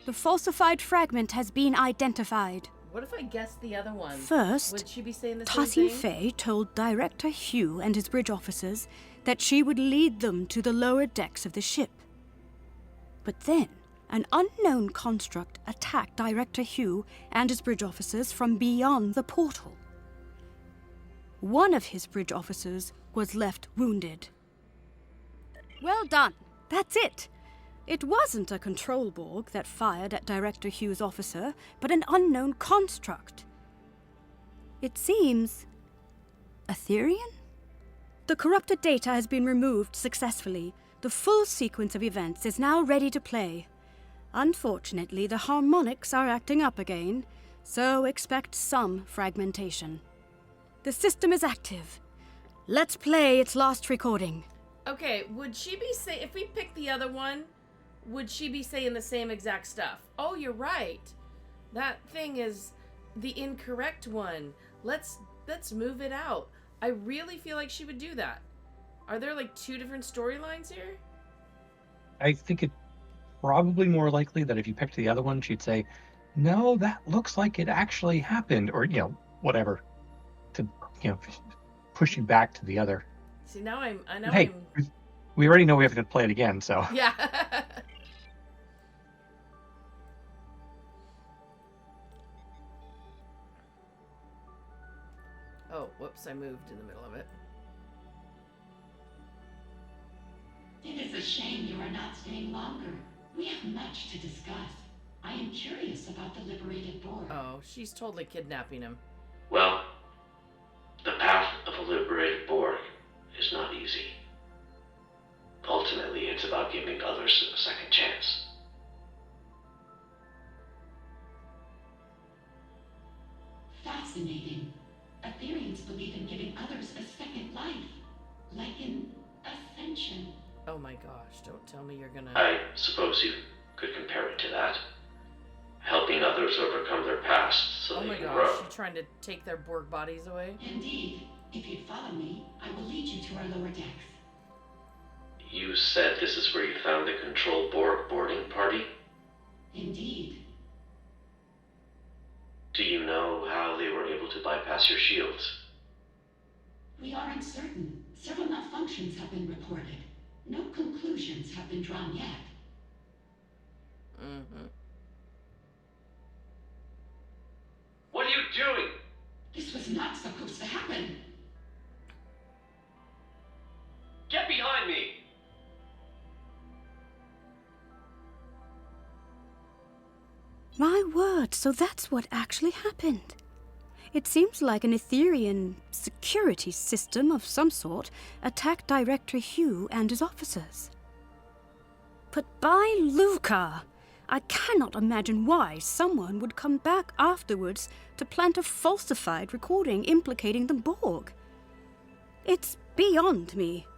The falsified fragment has been identified. What if I guessed the other one? First, Would she be saying the same Tassin thing? Fay told Director Hugh and his bridge officers that she would lead them to the lower decks of the ship. But then, an unknown construct attacked Director Hugh and his bridge officers from beyond the portal. One of his bridge officers was left wounded. Well done. That's it. It wasn't a Control Borg that fired at Director Hugh's officer, but an unknown construct. It seems Etherean? The corrupted data has been removed successfully. The full sequence of events is now ready to play. Unfortunately, the harmonics are acting up again, so expect some fragmentation. The system is active. Let's play its last recording. Okay, would she be saying, if we pick the other one, would she be saying the same exact stuff? Oh, you're right. That thing is the incorrect one. Let's move it out. I really feel like she would do that. Are there like two different storylines here? I think it's probably more likely that if you picked the other one, she'd say, no, that looks like it actually happened, or, whatever, to, push you back to the other. See, now I know Hey, we already know we have to play it again, so. Yeah. Oh, whoops, I moved in the middle of it. It is a shame you are not staying longer. We have much to discuss. I am curious about the liberated Borg. Oh, she's totally kidnapping him. Well, the path of a liberated Borg is not easy. Ultimately, it's about giving others a second chance. Fascinating. Ethereans believe in giving others a second life, like in ascension. Oh my gosh, don't tell me you're gonna... I suppose you could compare it to that. Helping others overcome their past so Oh they my can gosh, grow. you're trying to take their Borg bodies away? Indeed. If you'd follow me, I will lead you to our lower decks. You said this is where you found the Control Borg boarding party? Indeed. Do you know how they were able to bypass your shields? We are uncertain. Several malfunctions have been reported. No conclusions have been drawn yet. Mm-hmm. What are you doing? This was not supposed to happen. Get behind me! My word, so that's what actually happened. It seems like an Etherean security system of some sort attacked Director Hugh and his officers. But by Luca, I cannot imagine why someone would come back afterwards to plant a falsified recording implicating the Borg. It's beyond me.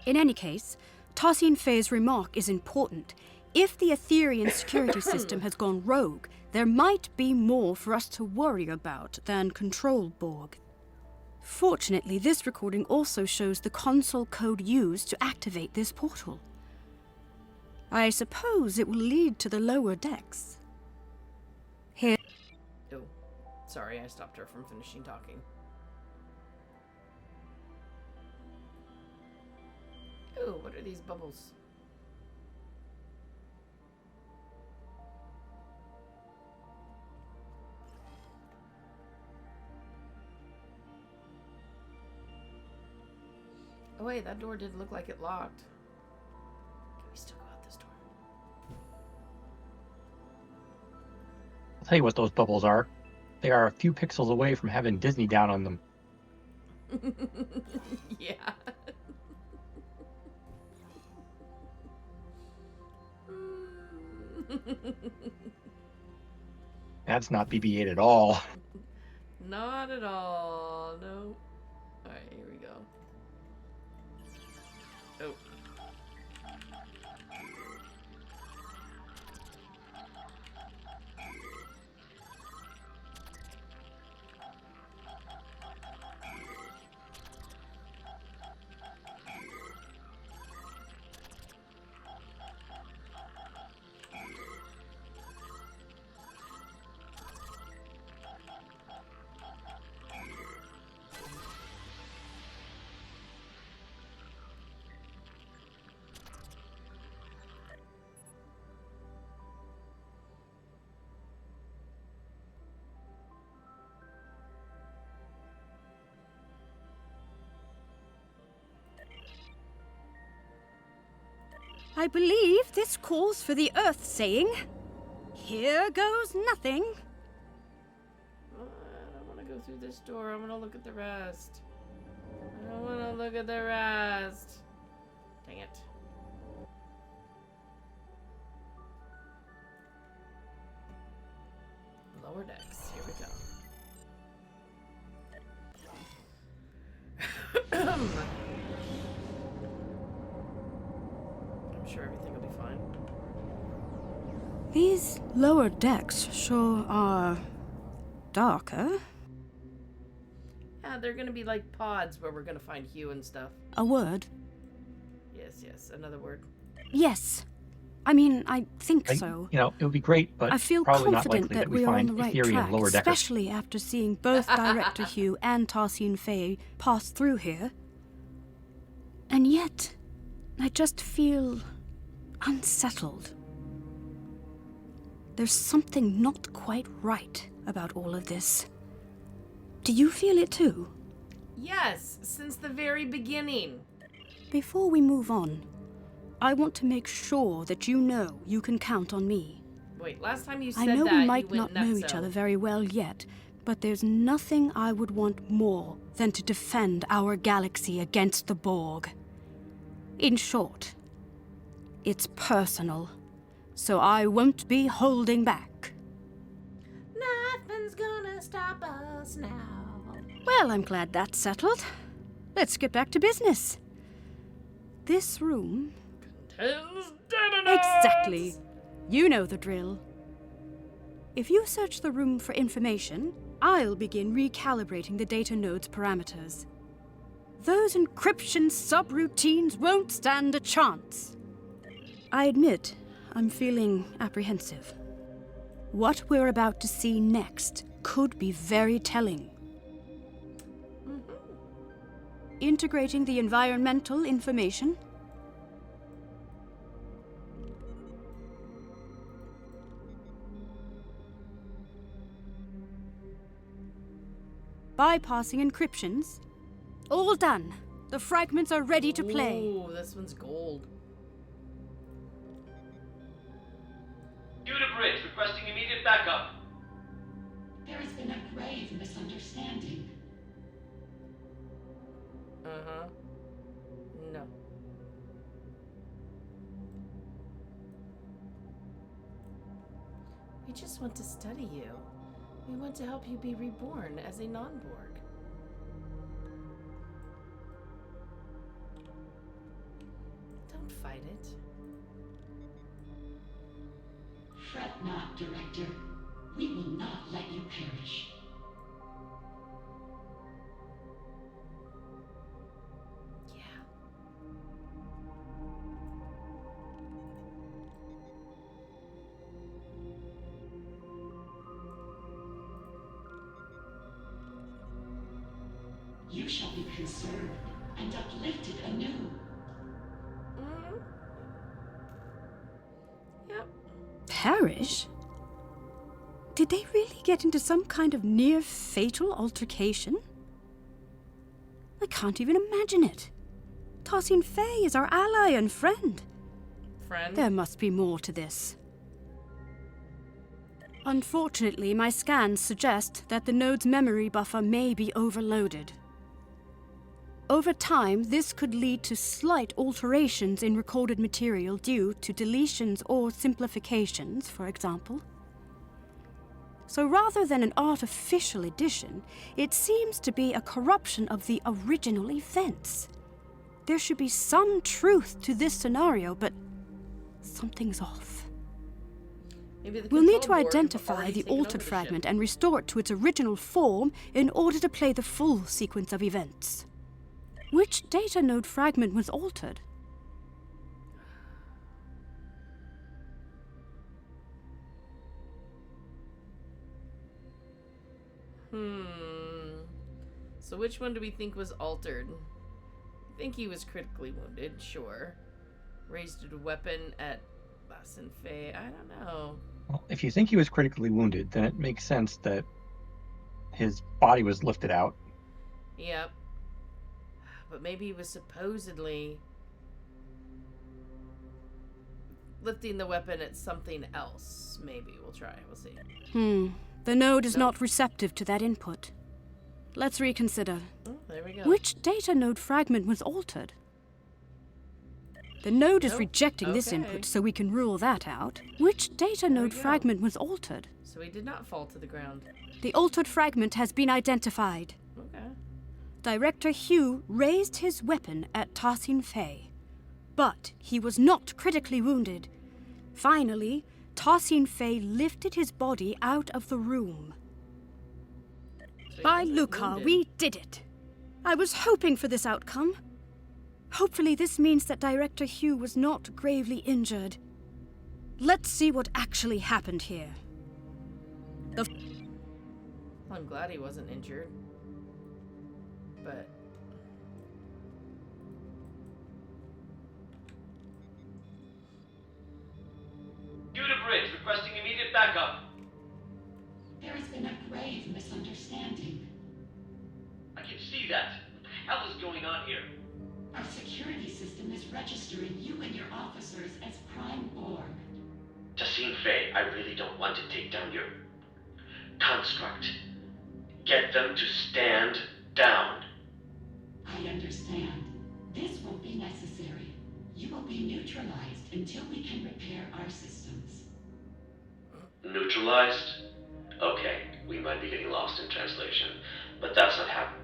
In any case, Tassine Fei's remark is important. If the Etherean security system has gone rogue, there might be more for us to worry about than Control Borg. Fortunately, this recording also shows the console code used to activate this portal. I suppose it will lead to the lower decks. Here. Oh, sorry, I stopped her from finishing talking. Oh, what are these bubbles? Oh wait, that door did look like it locked. Can we still go out this door? I'll tell you what those bubbles are. They are a few pixels away from having Disney down on them. Yeah. That's not BB-8 at all. Not at all. No. Alright, here we go. Oh. I believe this calls for the Earth saying, "Here goes nothing." I don't want to go through this door. I want to look at the rest. I don't want to look at the rest. Dang it. Lower decks. Here we go. I'm sure everything will be fine. These lower decks sure are darker. Yeah, they're gonna be like pods where we're gonna find Hugh and stuff. A word? Yes, yes, another word. Yes. I mean, I think so. You know, it would be great, but I feel probably not confident likely that we we are on find the right Etherean track, lower deckers. especially after seeing both Director Hugh and Tassine Fei pass through here. And yet, I just feel unsettled. There's something not quite right about all of this. Do you feel it too? Yes, since the very beginning. Before we move on, I want to make sure that you know you can count on me. Wait, last time you said I that, know we might you went not know nutso. each other very well yet, but there's nothing I would want more than to defend our galaxy against the Borg. In short, it's personal, so I won't be holding back. Nothing's gonna stop us now. Well, I'm glad that's settled. Let's get back to business. This room... Contains data nodes! Exactly. You know the drill. If you search the room for information, I'll begin recalibrating the data node's parameters. Those encryption subroutines won't stand a chance. I admit, I'm feeling apprehensive. What we're about to see next could be very telling. Integrating the environmental information. bypassing encryptions. All done. The fragments are ready to play. Ooh, this one's gold. Due to bridge, requesting immediate backup. There has been a grave misunderstanding. Uh-huh. No. We just want to study you. We want to help you be reborn as a non-Borg. Don't fight it. Fret not, Director. We will not let you perish. Yeah. You shall be conserved and uplifted anew. Mm-hmm. Yep. Perish? Did they really get into some kind of near-fatal altercation? I can't even imagine it. Tarsine Faye is our ally and friend. Friend? There must be more to this. Unfortunately, my scans suggest that the node's memory buffer may be overloaded. Over time, this could lead to slight alterations in recorded material due to deletions or simplifications, for example. So rather than an artificial addition, it seems to be a corruption of the original events. There should be some truth to this scenario, but something's off. Maybe the We'll need to control board have identify already the taken altered over fragment ship. and restore it to its original form in order to play the full sequence of events. Which data node fragment was altered? So which one do we think was altered? I think he was critically wounded, sure. Raised a weapon at Tarsine Faye. I don't know. Well, if you think he was critically wounded, then it makes sense that his body was lifted out. Yep. But maybe he was supposedly lifting the weapon at something else. Maybe. We'll try. We'll see. The node is not receptive to that input. Let's reconsider. Oh, there we go. Which data node fragment was altered? The node is Nope. rejecting this Okay. input, so we can rule that out. Which data we node go. fragment was altered? So he did not fall to the ground. The altered fragment has been identified. Okay. Director Hugh raised his weapon at Tarsine Faye, but he was not critically wounded. Finally, Tarsine Faye lifted his body out of the room. So he By wasn't Luca, wounded. we did it. I was hoping for this outcome. Hopefully this means that Director Hugh was not gravely injured. Let's see what actually happened here. Well, I'm glad he wasn't injured. But Due to bridge, requesting immediate backup. There has been a grave misunderstanding. I can see that. What the hell is going on here? Our security system is registering you and your officers as Prime Borg. Tarsine Faye, I really don't want to take down your construct. Get them to stand down. I understand. This won't be necessary. You will be neutralized until we can repair our systems. Neutralized? Okay, we might be getting lost in translation, but that's not happening.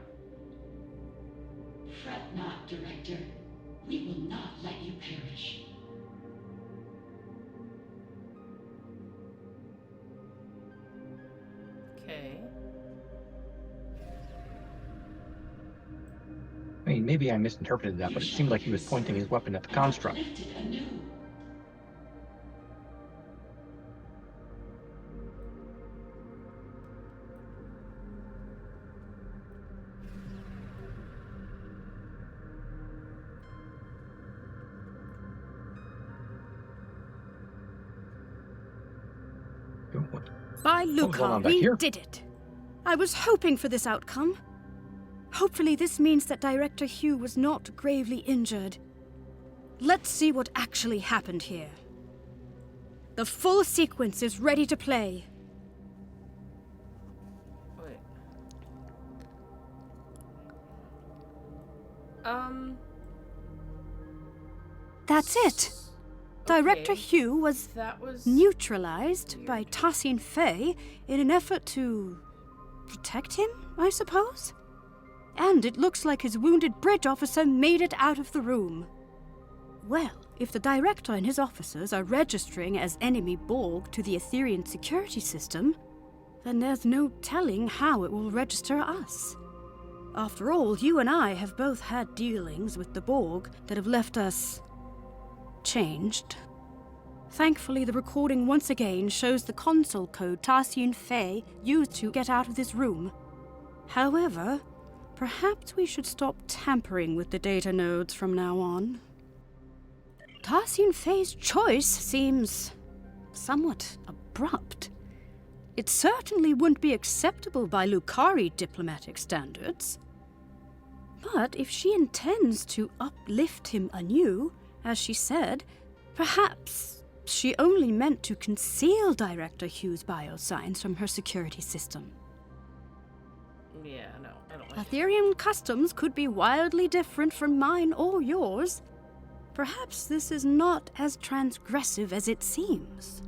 Fret not, Director. We will not let you perish. okay. I mean, maybe I misinterpreted that, but it seemed like he was pointing his weapon at the construct. Uplifted anew. By was going Luca, on back we here? did it. I was hoping for this outcome. Hopefully this means that Director Hugh was not gravely injured. Let's see what actually happened here. The full sequence is ready to play. Wait. That's it. Director Okay. Hugh was That was neutralized by Tassin Fey in an effort to protect him, I suppose? And it looks like his wounded bridge officer made it out of the room. Well, if the director and his officers are registering as enemy Borg to the Etherean security system, then there's no telling how it will register us. After all, you and I have both had dealings with the Borg that have left us changed. Thankfully, the recording once again shows the console code Tassin Fey used to get out of this room. However, perhaps we should stop tampering with the data nodes from now on. Tassin Fey's choice seems somewhat abrupt. It certainly wouldn't be acceptable by Lucari diplomatic standards. But if she intends to uplift him anew, as she said, perhaps she only meant to conceal Director Hugh's biosigns from her security system. Yeah, no, I don't like it. Ethereum customs could be wildly different from mine or yours. Perhaps this is not as transgressive as it seems.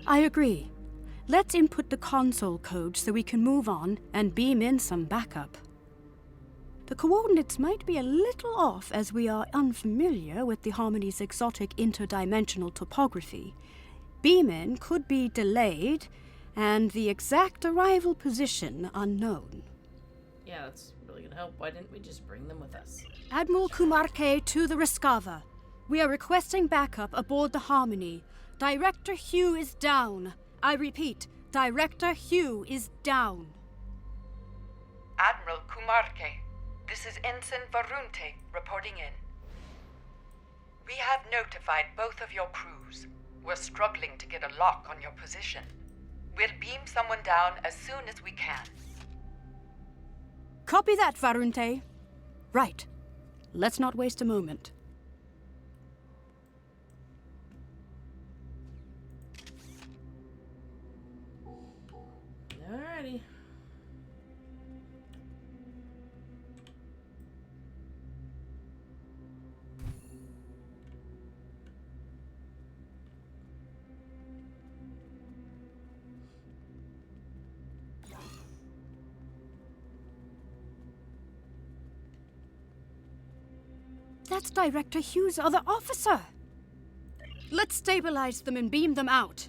I agree. Let's input the console code so we can move on and beam in some backup. The coordinates might be a little off as we are unfamiliar with the Harmony's exotic interdimensional topography. Beam-in could be delayed, and the exact arrival position unknown. Yeah, that's really gonna help. Why didn't we just bring them with us? Admiral Kumarke to the Riskava. We are requesting backup aboard the Harmony. Director Hugh is down. I repeat, Director Hugh is down. Admiral Kumarke, this is Ensign Varunte reporting in. We have notified both of your crews. We're struggling to get a lock on your position. We'll beam someone down as soon as we can. Copy that, Varunte. Right. Let's not waste a moment. Alrighty. That's Director Hugh's other officer. Let's stabilize them and beam them out.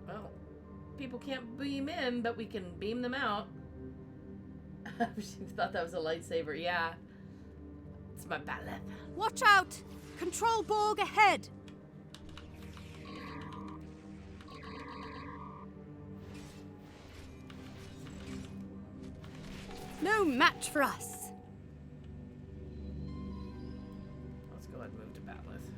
Well, people can't beam in, but we can beam them out. She thought that was a lightsaber. Yeah. It's my ballet. Watch out! Control Borg ahead! No match for us. Let's go ahead and move to Batleth.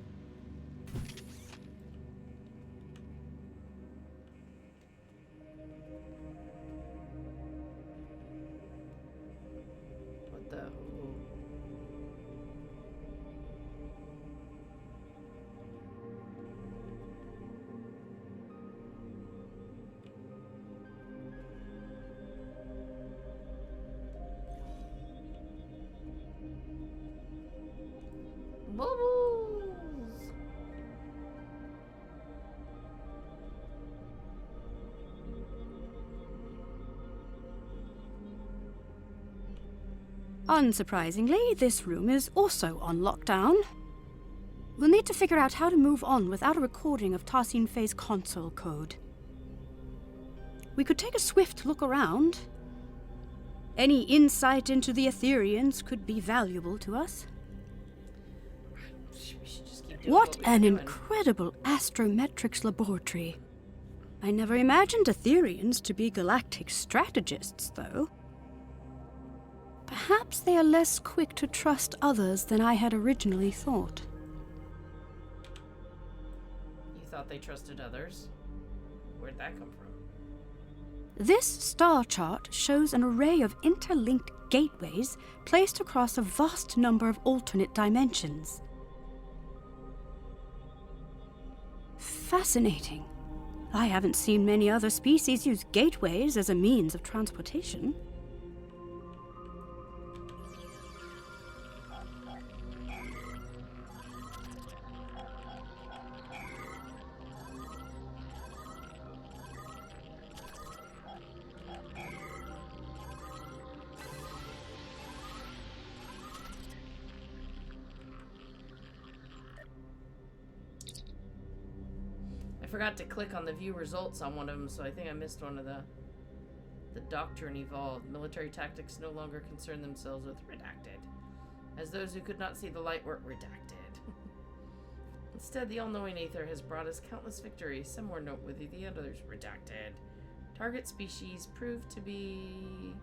What the? Ooh. Bubbles! Unsurprisingly, this room is also on lockdown. We'll need to figure out how to move on without a recording of Tassin Fey's console code. We could take a swift look around. Any insight into the Ethereans could be valuable to us. We should just keep doing What we've an been doing. incredible astrometrics laboratory. I never imagined Etherians to be galactic strategists, though. Perhaps they are less quick to trust others than I had originally thought. You thought they trusted others? Where'd that come from? This star chart shows an array of interlinked gateways placed across a vast number of alternate dimensions. Fascinating. I haven't seen many other species use gateways as a means of transportation. I forgot to click on the view results on one of them, so I think I missed one of the doctrine evolved. Military tactics no longer concern themselves with redacted, as those who could not see the light were redacted. Instead, the all-knowing Aether has brought us countless victories, some more noteworthy, the others redacted. Target species proved to be...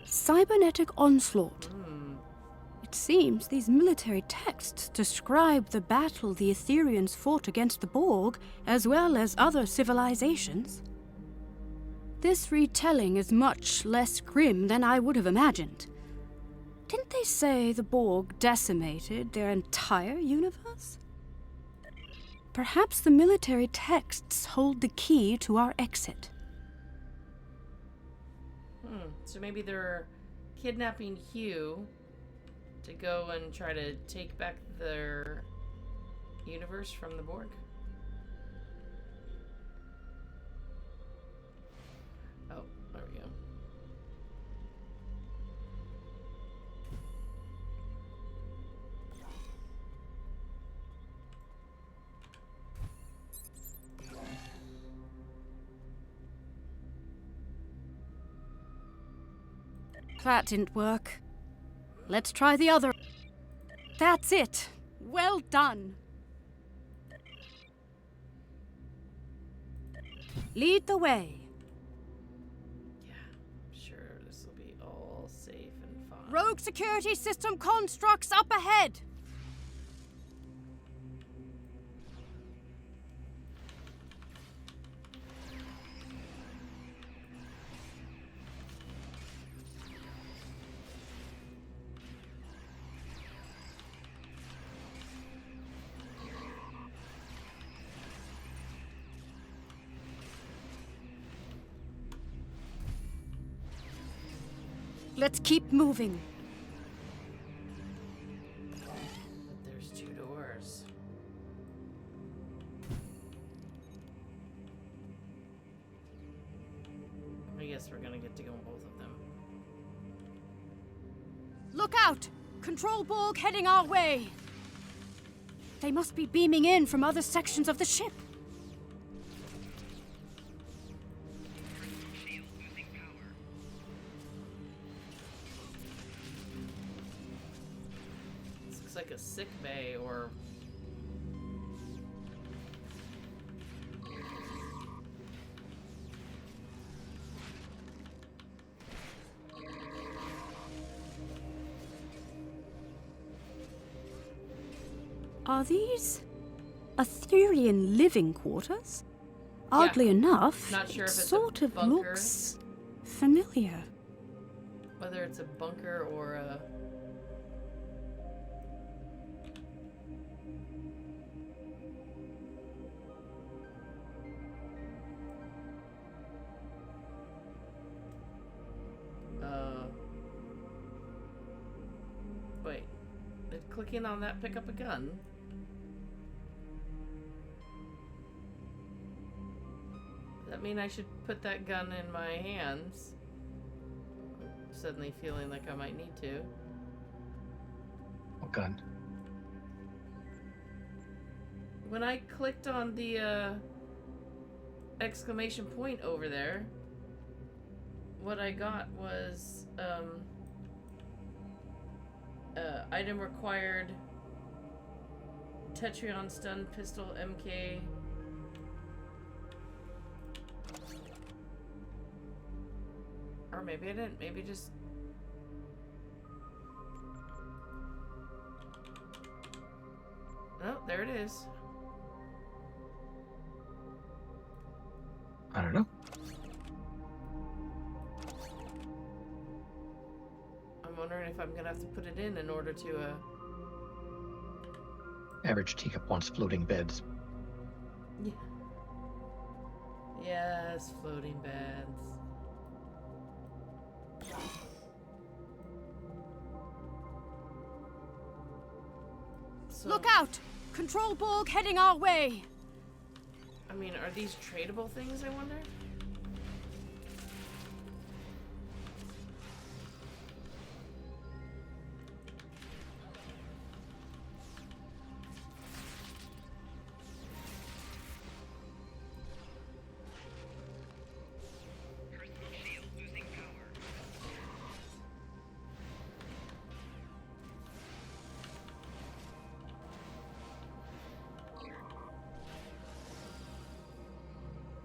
Cybernetic onslaught. It seems these military texts describe the battle the Etherians fought against the Borg, as well as other civilizations. This retelling is much less grim than I would have imagined. Didn't they say the Borg decimated their entire universe? Perhaps the military texts hold the key to our exit. So maybe they're kidnapping Hugh to go and try to take back their universe from the Borg? Oh, there we go. That didn't work. Let's try the other. That's it. Well done. Lead the way. Yeah, sure, this will be all safe and fine. Rogue security system constructs up ahead. Let's keep moving. But there's two doors. I guess we're gonna get to go in both of them. Look out! Control Borg heading our way. They must be beaming in from other sections of the ship. Looks like a sick bay or... Are these Etherian living quarters? Oddly enough, Not sure it if it's a sort of bunker. looks familiar. Whether it's a bunker or a... Wait. Did clicking on that pick up a gun? Does that mean I should put that gun in my hands? I'm suddenly feeling like I might need to. What gun? When I clicked on the exclamation point over there, what I got was item required Tetrion stun pistol MK Or maybe I didn't. Maybe just... Oh, there it is. I don't know. I'm wondering if I'm gonna have to put it in order to, Average teacup wants floating beds. Yeah. Yes, floating beds. So, Look out! Control Borg heading our way! I mean, are these tradable things, I wonder?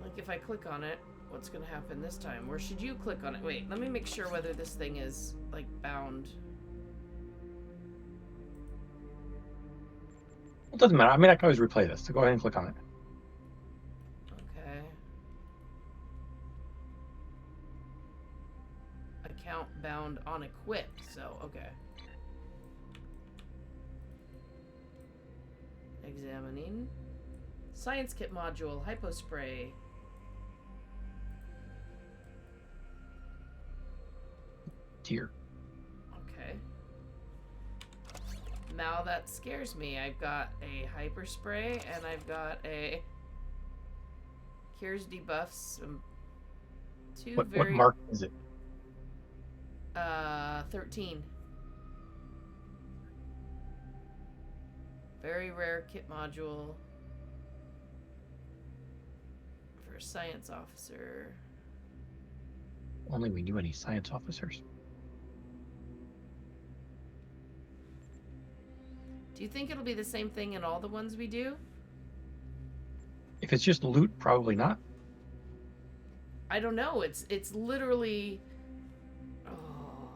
Like, if I click on it, what's gonna happen this time? Or should you click on it? Wait, let me make sure whether this thing is, like, bound. It doesn't matter. I mean, I can always replay this, so go ahead and click on it. Okay. Account bound on equipped, so, okay. Examining. Science kit module, hypospray. Dear. Okay. Now that scares me. I've got a hyperspray and I've got a cures debuffs. Two What very mark is it? 13. Very rare kit module for science officer. Only we knew any science officers. Do you think it'll be the same thing in all the ones we do? If it's just loot, probably not. I don't know. It's literally. Oh.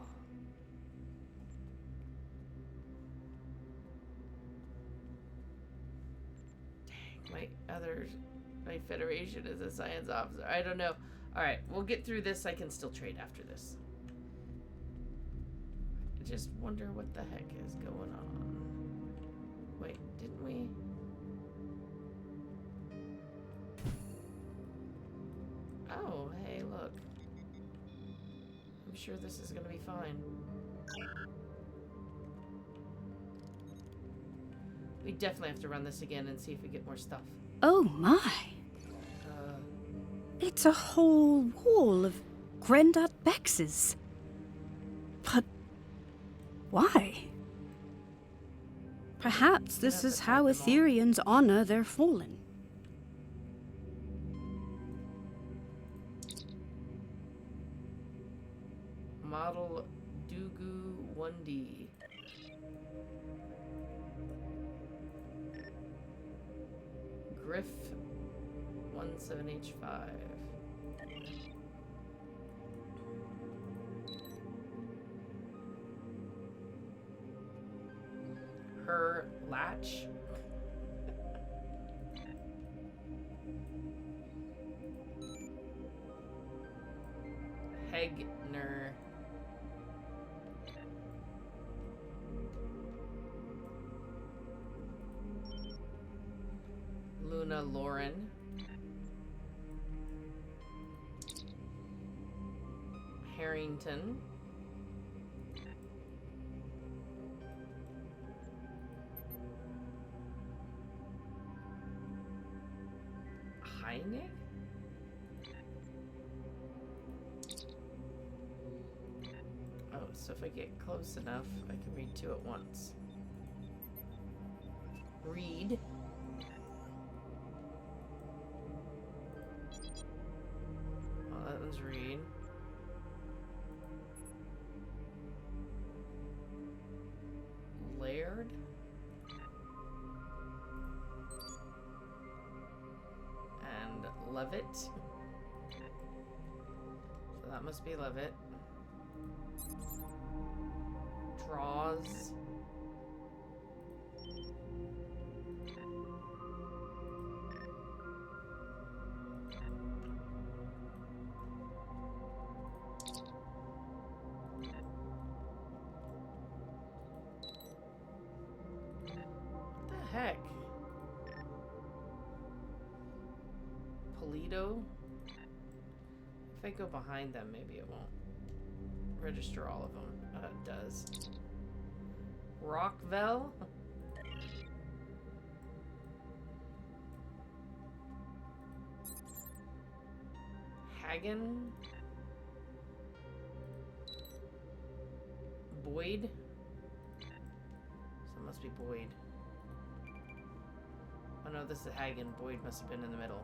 Dang, my Federation is a science officer. I don't know. All right, we'll get through this. I can still trade after this. I just wonder what the heck is going on. Wait, didn't we? Oh, hey, look. I'm sure this is gonna be fine. We definitely have to run this again and see if we get more stuff. Oh my! It's a whole wall of Grandad Bexes. But why? Perhaps this is how Ethereans honor their fallen. Model Dugu 1D. Griff 17H5. Her latch. Hegner. Luna Lauren. Harrington. Heineck? Oh, so if I get close enough, I can read two at once. Read. Oh, that one's read. Laird? And Levitt. So that must be Levitt. Draws. What the heck? Polito? If I go behind them, maybe it won't register all of them. It does. Rockville? Hagen? Boyd? So it must be Boyd. Oh no, this is Hagen. Boyd must have been in the middle.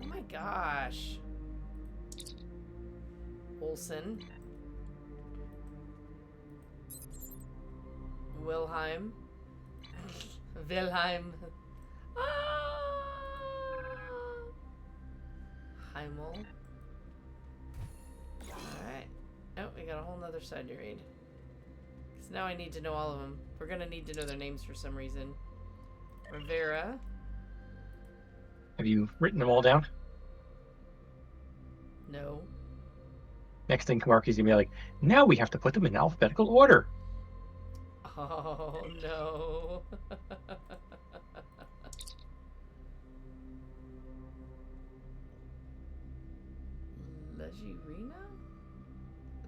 Oh my gosh. Olsen. Wilhelm. Wilhelm. Heimel. Alright. Oh, we got a whole nother side to read. Because now I need to know all of them. We're going to need to know their names for some reason. Rivera. Have you written them all down? No. Next thing Kamarki's gonna be like, now we have to put them in alphabetical order. Oh, no. Legirina?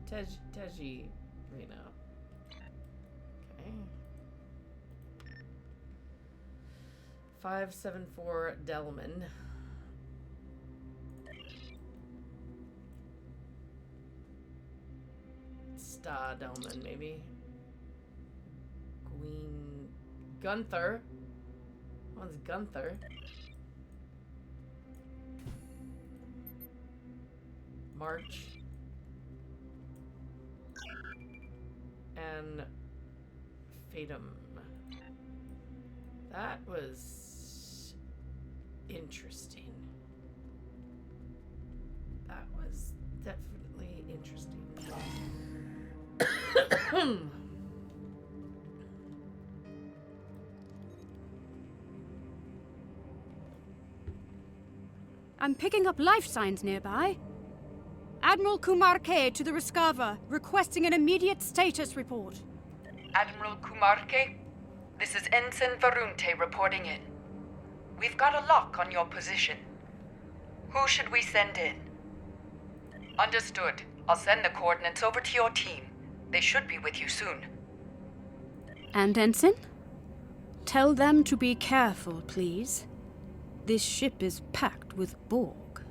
Tegirina. Okay. 574 Delman. Sta Delman, maybe. Queen Gunther. One's Gunther. March. And Fatum. That was interesting. That was definitely interesting. I'm picking up life signs nearby. Admiral Kumar K to the Rescava, requesting an immediate status report. Admiral Kumarke, this is Ensign Varunte reporting in. We've got a lock on your position. Who should we send in? Understood. I'll send the coordinates over to your team. They should be with you soon. And Ensign? Tell them to be careful, please. This ship is packed with Borg.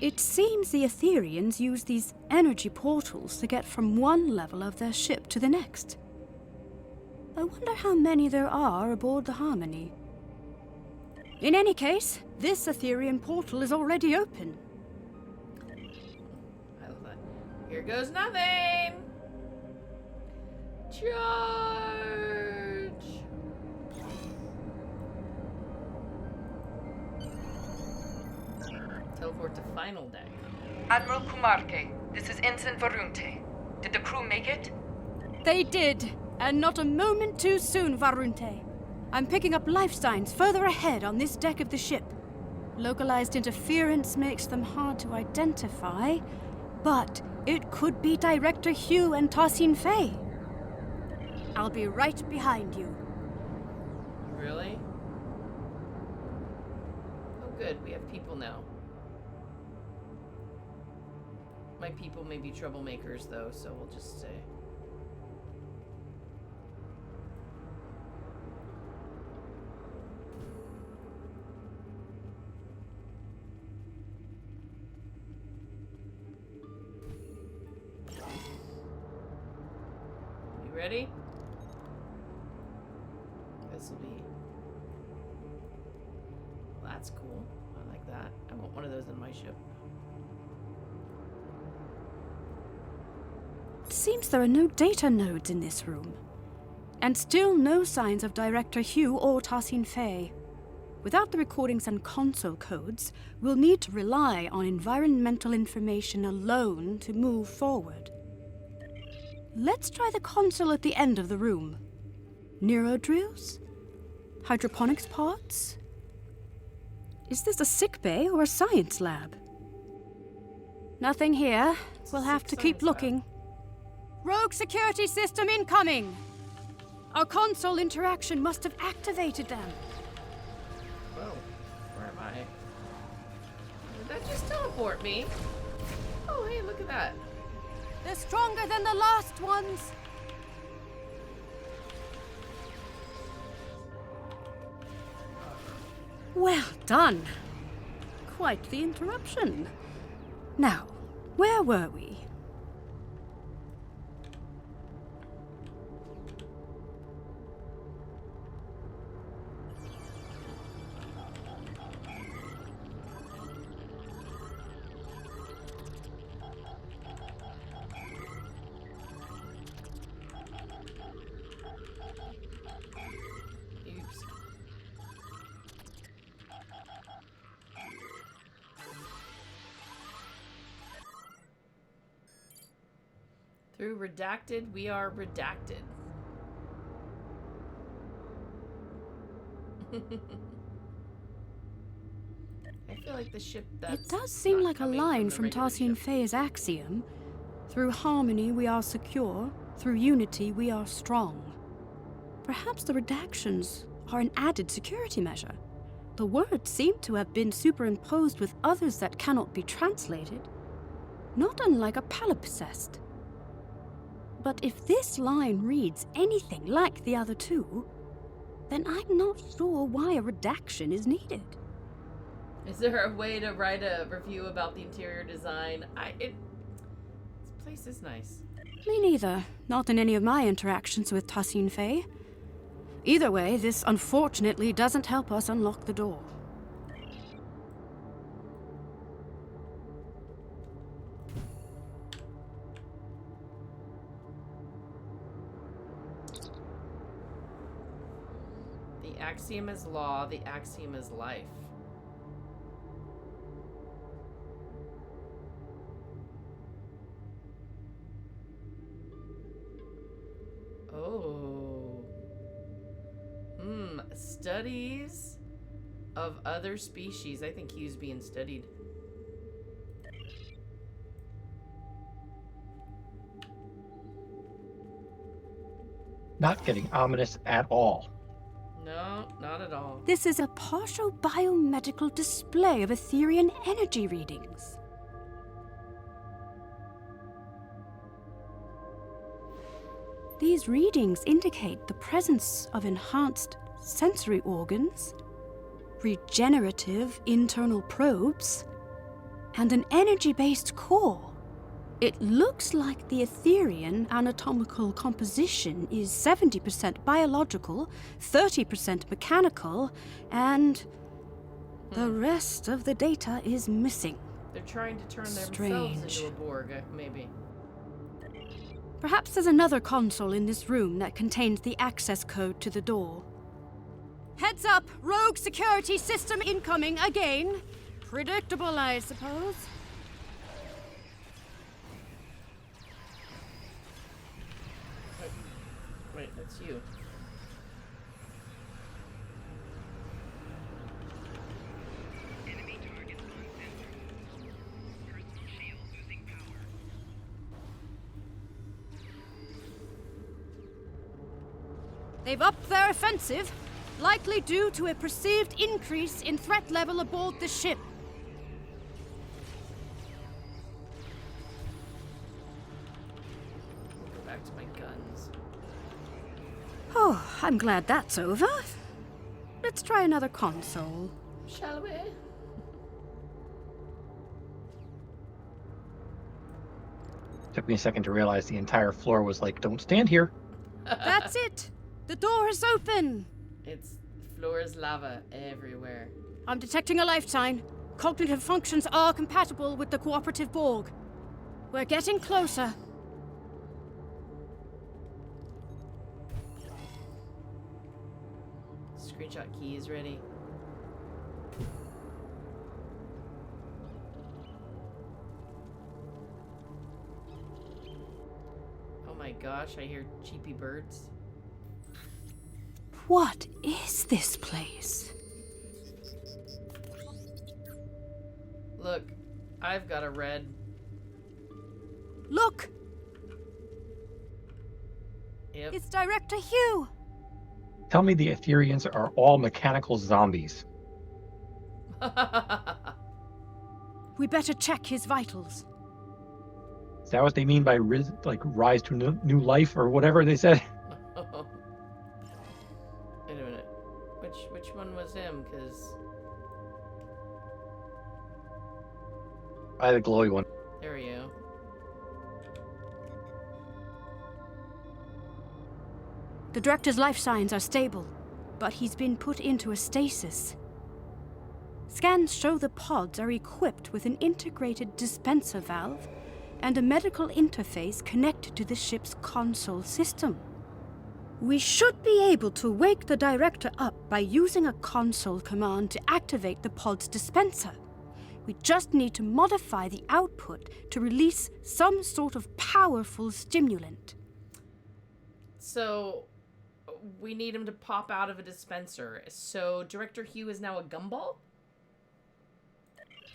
It seems the Etherians use these energy portals to get from one level of their ship to the next. I wonder how many there are aboard the Harmony. In any case, this Etherian portal is already open. I love that. Here goes nothing! Charge! Teleport to final deck. Admiral Kumarke, this is Ensign Varunte. Did the crew make it? They did, and not a moment too soon, Varunte. I'm picking up life signs further ahead on this deck of the ship. Localized interference makes them hard to identify, but it could be Director Hugh and Tassin Fay. I'll be right behind you. Really? Oh good, we have people now. My people may be troublemakers though, so we'll just stay. You ready? This will be... Well, that's cool. I like that. I want one of those in my ship. It seems there are no data nodes in this room. And still no signs of Director Hugh or Tassin Fay. Without the recordings and console codes, we'll need to rely on environmental information alone to move forward. Let's try the console at the end of the room. Neurodrills? Hydroponics pods? Is this a sick bay or a science lab? Nothing here. We'll have to keep looking. Rogue security system incoming! Our console interaction must have activated them. Whoa, where am I? Did that just teleport me? Oh, hey, look at that. They're stronger than the last ones! Well done. Quite the interruption. Now, where were we? Oops. Through redacted, we are redacted. I feel like the ship that's It does seem not like a coming line the from regular Tassin ship. Fay's Axiom. Through harmony we are secure, through unity we are strong. Perhaps the redactions are an added security measure. The words seem to have been superimposed with others that cannot be translated, not unlike a palimpsest. But if this line reads anything like the other two, then I'm not sure why a redaction is needed. Is there a way to write a review about the interior design? This place is nice. Me neither. Not in any of my interactions with Tassin Fay. Either way, this unfortunately doesn't help us unlock the door. The axiom is law, the axiom is life. Oh. Studies of other species. I think Hugh's being studied. Not getting ominous at all. No, not at all. This is a partial biomedical display of Etherian energy readings. These readings indicate the presence of enhanced sensory organs, regenerative internal probes, and an energy-based core. It looks like the Etherian anatomical composition is 70% biological, 30% mechanical, and the rest of the data is missing. They're trying to turn themselves Strange. into a Borg, maybe. Perhaps there's another console in this room that contains the access code to the door. Heads up! Rogue security system incoming again! Predictable, I suppose. Wait, that's you. They've upped their offensive, likely due to a perceived increase in threat level aboard the ship. Go back to my guns. Oh, I'm glad that's over. Let's try another console. Shall we? Took me a second to realize the entire floor was like, don't stand here. That's it! The door is open! It's floor is lava everywhere. I'm detecting a life sign. Cognitive functions are compatible with the cooperative Borg. We're getting closer. screenshot key is ready. Oh my gosh, I hear cheepy birds. What is this place? Look, I've got a red. Look! Yep. It's Director Hugh! Tell me the Ethereans are all mechanical zombies. We better check his vitals. Is that what they mean by rise to new life or whatever they said? Wait a minute. Which one was him? Because By the glowy one. there we go. The Director's life signs are stable, but he's been put into a stasis. Scans show the pods are equipped with an integrated dispenser valve and a medical interface connected to the ship's console system. We should be able to wake the Director up by using a console command to activate the pod's dispenser. We just need to modify the output to release some sort of powerful stimulant. So, we need him to pop out of a dispenser. So, Director Hugh is now a gumball?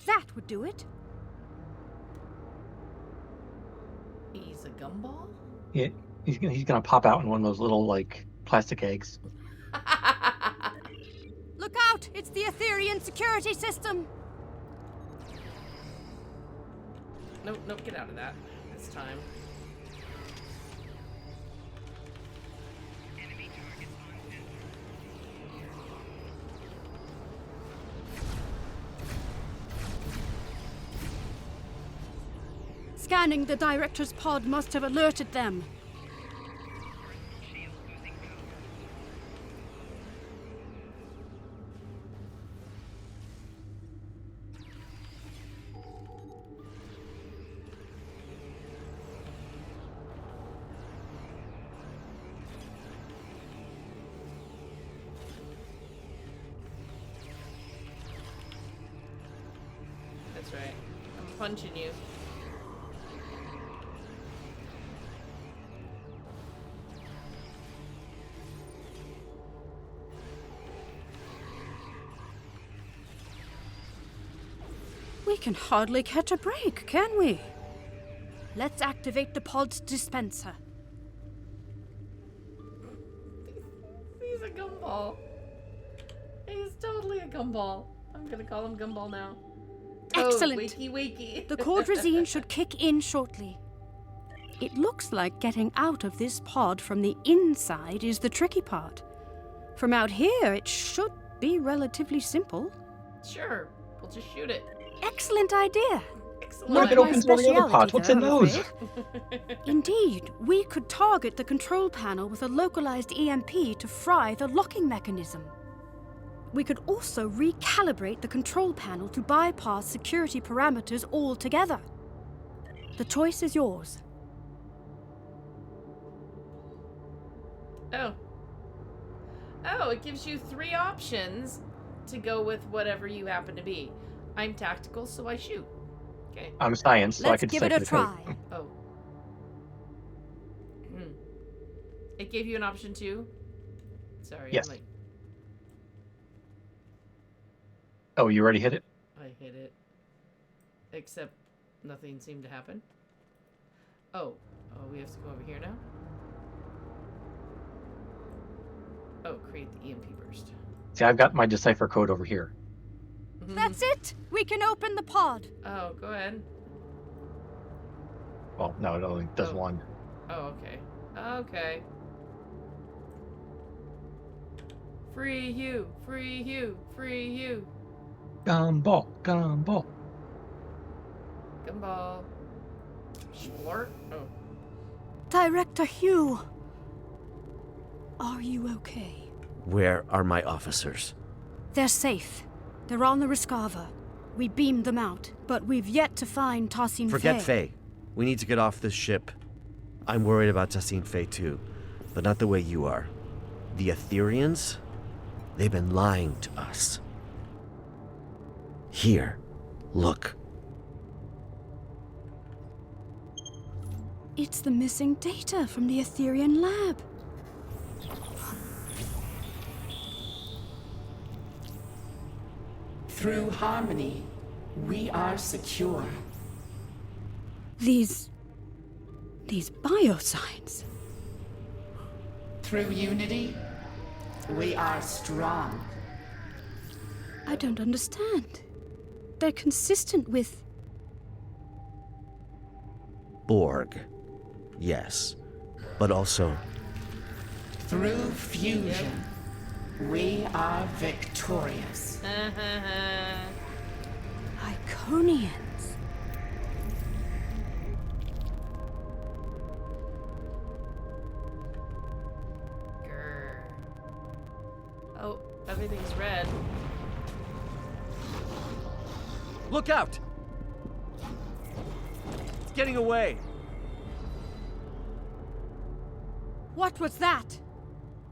That would do it. He's a gumball? Yeah, he's gonna pop out in one of those little plastic eggs. Look out! It's the Etherean security system! Nope, get out of that this time. Scanning the Director's pod must have alerted them. That's right. I'm punching you. We can hardly catch a break, can we? Let's activate the pod's dispenser. He's a gumball. He's totally a gumball. I'm gonna call him gumball now. Excellent. Oh, wakey. The cordrazine should kick in shortly. It looks like getting out of this pod from the inside is the tricky part. From out here, it should be relatively simple. Sure, we'll just shoot it. Excellent idea. Excellent. What if it Not my opens all the other speciality, pods? What's in though, I'm those? afraid. Indeed, we could target the control panel with a localized EMP to fry the locking mechanism. We could also recalibrate the control panel to bypass security parameters altogether. The choice is yours. Oh, it gives you 3 options to go with whatever you happen to be. I'm tactical, so I shoot. Okay. I'm science, so I Let's could give it decipher a the code. try. Oh. It gave you an option too? Sorry. Yes. I'm Oh, you already hit it? I hit it. Except nothing seemed to happen. Oh, we have to go over here now? Oh, create the EMP burst. See, I've got my decipher code over here. That's it! We can open the pod. Oh, go ahead. Well, no, it only does Oh. one. Oh, okay. Okay. Free Hugh! Free Hugh! Free Hugh! Gumball, gumball. Gumball. Splort? Oh. Director Hugh. Are you okay? Where are my officers? They're safe. They're on the Rescava. We beamed them out, but we've yet to find Tassin Forget Faye. Faye. We need to get off this ship. I'm worried about Tassin Faye too, but not the way you are. The Ethereans? They've been lying to us. Here, look. It's the missing data from the Etherean lab. Through harmony, we are secure. These biosigns. Through unity, we are strong. I don't understand. They're consistent with... Borg. Yes. But also, Through fusion, we are victorious. Iconians. Grr. Oh, everything's red. look out! It's getting away. What was that?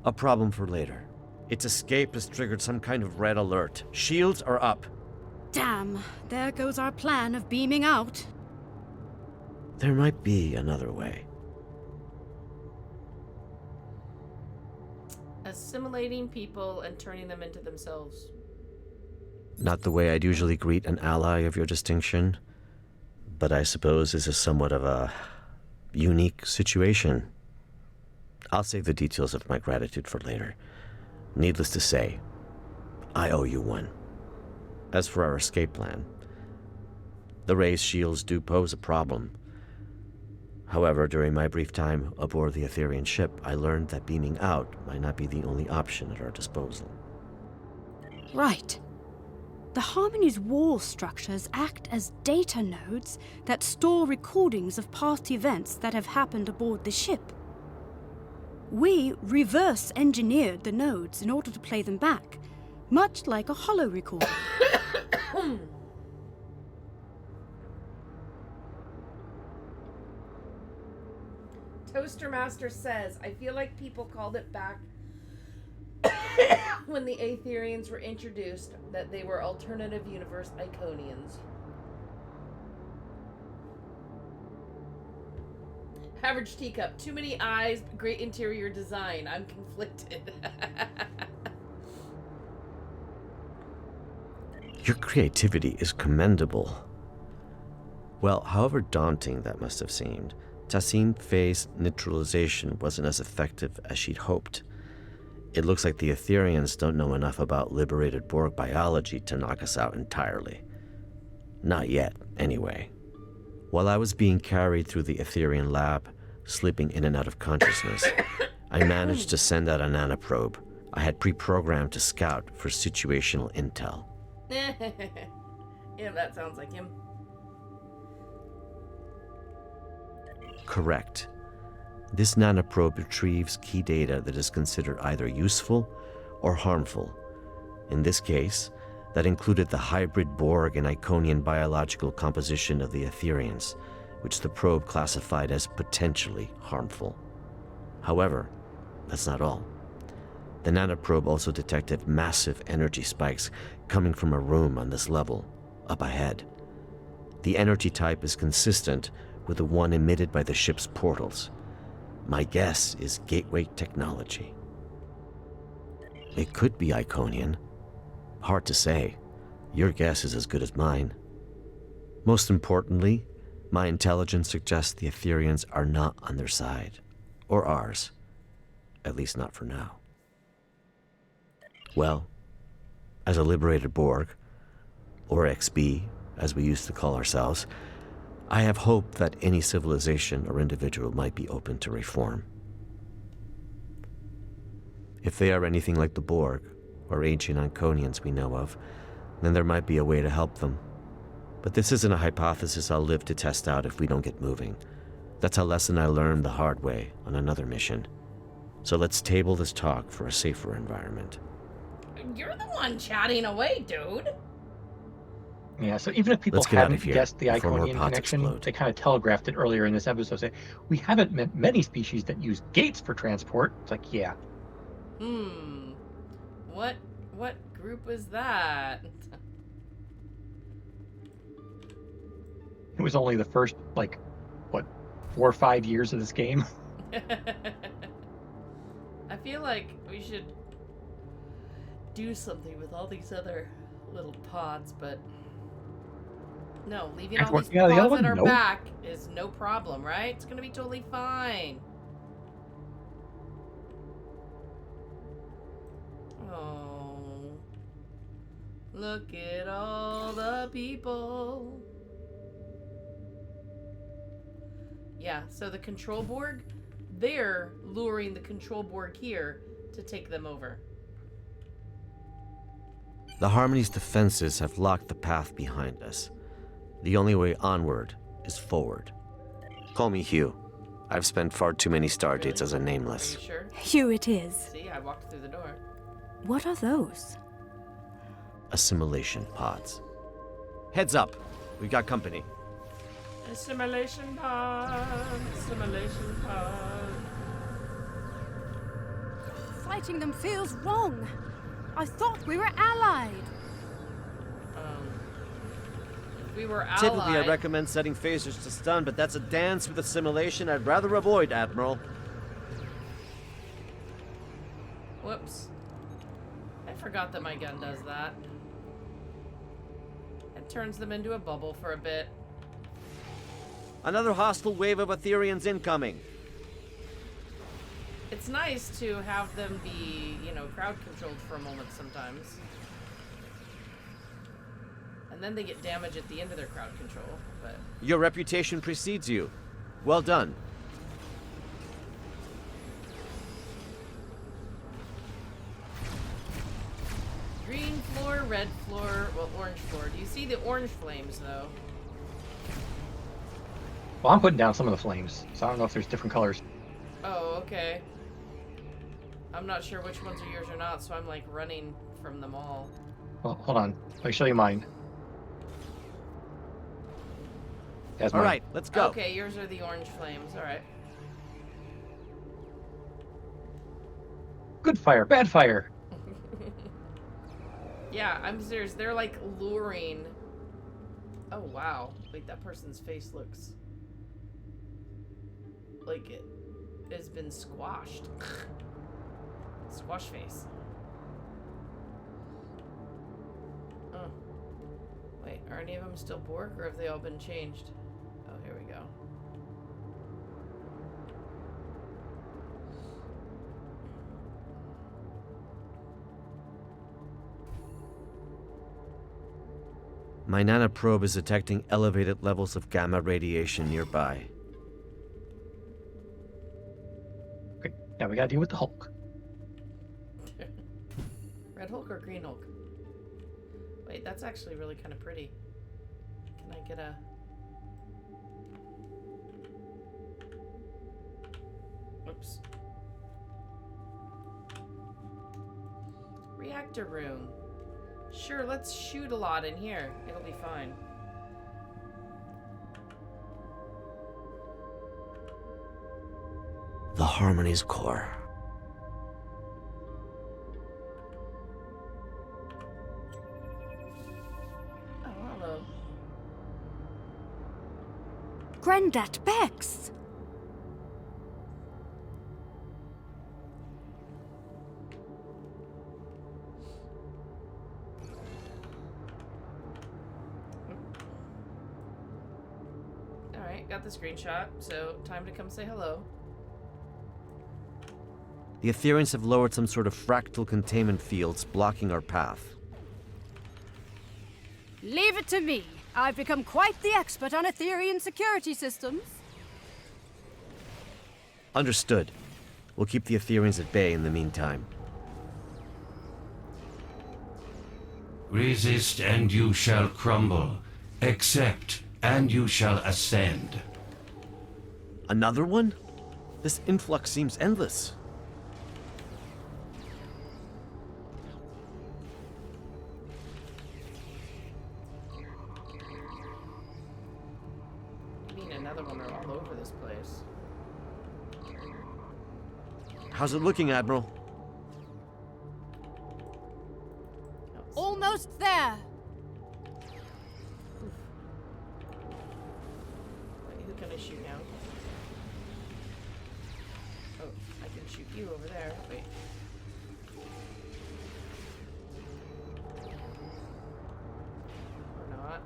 A problem for later. Its escape has triggered some kind of red alert. Shields are up. Damn, there goes our plan of beaming out. There might be another way. Assimilating people and turning them into themselves. Not the way I'd usually greet an ally of your distinction, but I suppose this is somewhat of a unique situation. I'll save the details of my gratitude for later. Needless to say, I owe you one. As for our escape plan, the raised shields do pose a problem. However, during my brief time aboard the Etherean ship, I learned that beaming out might not be the only option at our disposal. Right. The Harmony's wall structures act as data nodes that store recordings of past events that have happened aboard the ship. We reverse engineered the nodes in order to play them back, much like a holo recorder. Toaster Master says, I feel like people called it back when the Aetherians were introduced that they were alternative universe Iconians. Average teacup. Too many eyes, great interior design. I'm conflicted. Your creativity is commendable. Well, however daunting that must have seemed, Tassim Faye's neutralization wasn't as effective as she'd hoped. It looks like the Ethereans don't know enough about liberated Borg biology to knock us out entirely. Not yet, anyway. While I was being carried through the Etherean lab, slipping in and out of consciousness, I managed to send out a nanoprobe I had pre-programmed to scout for situational intel. Yeah, that sounds like him. Correct. This nanoprobe retrieves key data that is considered either useful or harmful. In this case, that included the hybrid Borg and Iconian biological composition of the Ethereans, which the probe classified as potentially harmful. However, that's not all. The nanoprobe also detected massive energy spikes coming from a room on this level, up ahead. The energy type is consistent with the one emitted by the ship's portals. My guess is gateway technology. It could be Iconian. Hard to say. Your guess is as good as mine. Most importantly, my intelligence suggests the Ethereans are not on their side. Or ours. At least not for now. Well, as a liberated Borg, or XB, as we used to call ourselves, I have hope that any civilization or individual might be open to reform. If they are anything like the Borg, or ancient Iconians we know of, then there might be a way to help them. But this isn't a hypothesis I'll live to test out if we don't get moving. That's a lesson I learned the hard way on another mission. So let's table this talk for a safer environment. You're the one chatting away, dude. Yeah, so even if people Let's get out of haven't here guessed the before more Iconian pots connection, explode. they kind of telegraphed it earlier in this episode. Say, we haven't met many species that use gates for transport. It's like, yeah. What What group was that? It was only the first, like, what, 4 or 5 years of this game. I feel like we should do something with all these other little pods, but no, leaving all these Yeah, the other pods at one, our no. back is no problem, right? It's gonna be totally fine. Oh, look at all the people. Yeah, so the control board, they're luring the control board here to take them over. The Harmony's defenses have locked the path behind us. The only way onward is forward. Call me Hugh. I've spent far too many stardates as a Are nameless. you sure? Hugh it is. See, I walked through the door. What are those? Assimilation pods. Heads up. We got company. Assimilation pod. Assimilation pod. Fighting them feels wrong. I thought we were allied. If we were allied. Typically, I recommend setting phasers to stun, but that's a dance with assimilation I'd rather avoid, Admiral. Whoops. I forgot that my gun does that. It turns them into a bubble for a bit. Another hostile wave of Ethereans incoming. It's nice to have them be, you know, crowd controlled for a moment sometimes. And then they get damage at the end of their crowd control, but... Your reputation precedes you. Well done. Green floor, red floor, well, orange floor. Do you see the orange flames, though? Well, I'm putting down some of the flames, so I don't know if there's different colors. Oh, okay. I'm not sure which ones are yours or not, so I'm, like, running from them all. Well, hold on. Let me show you mine. That's All mine. right, let's go. Okay, yours are the orange flames. All right. Good fire, bad fire. Yeah, I'm serious. They're like luring. Oh, wow. Wait, that person's face looks like it has been squashed. Squash face. Oh. Wait, are any of them still Borg, or have they all been changed? Oh, here we go. My nanoprobe is detecting elevated levels of gamma radiation nearby. Okay, now we gotta deal with the Hulk. Red Hulk or Green Hulk? Wait, that's actually really kind of pretty. Can I get a... Oops. Reactor room. Sure, let's shoot a lot in here. It'll be fine. The Harmony's core. Oh, hello. Granddad Bex! Alright, got the screenshot, so time to come say hello. The Ethereans have lowered some sort of fractal containment fields blocking our path. Leave it to me. I've become quite the expert on Etherean security systems. Understood. We'll keep the Ethereans at bay in the meantime. Resist and you shall crumble. Accept and you shall ascend. Another one? This influx seems endless. I mean, another one. They're all over this place. How's it looking, Admiral? Almost there. Wait, who can I shoot now? Oh, I can shoot you over there. Wait. Or not.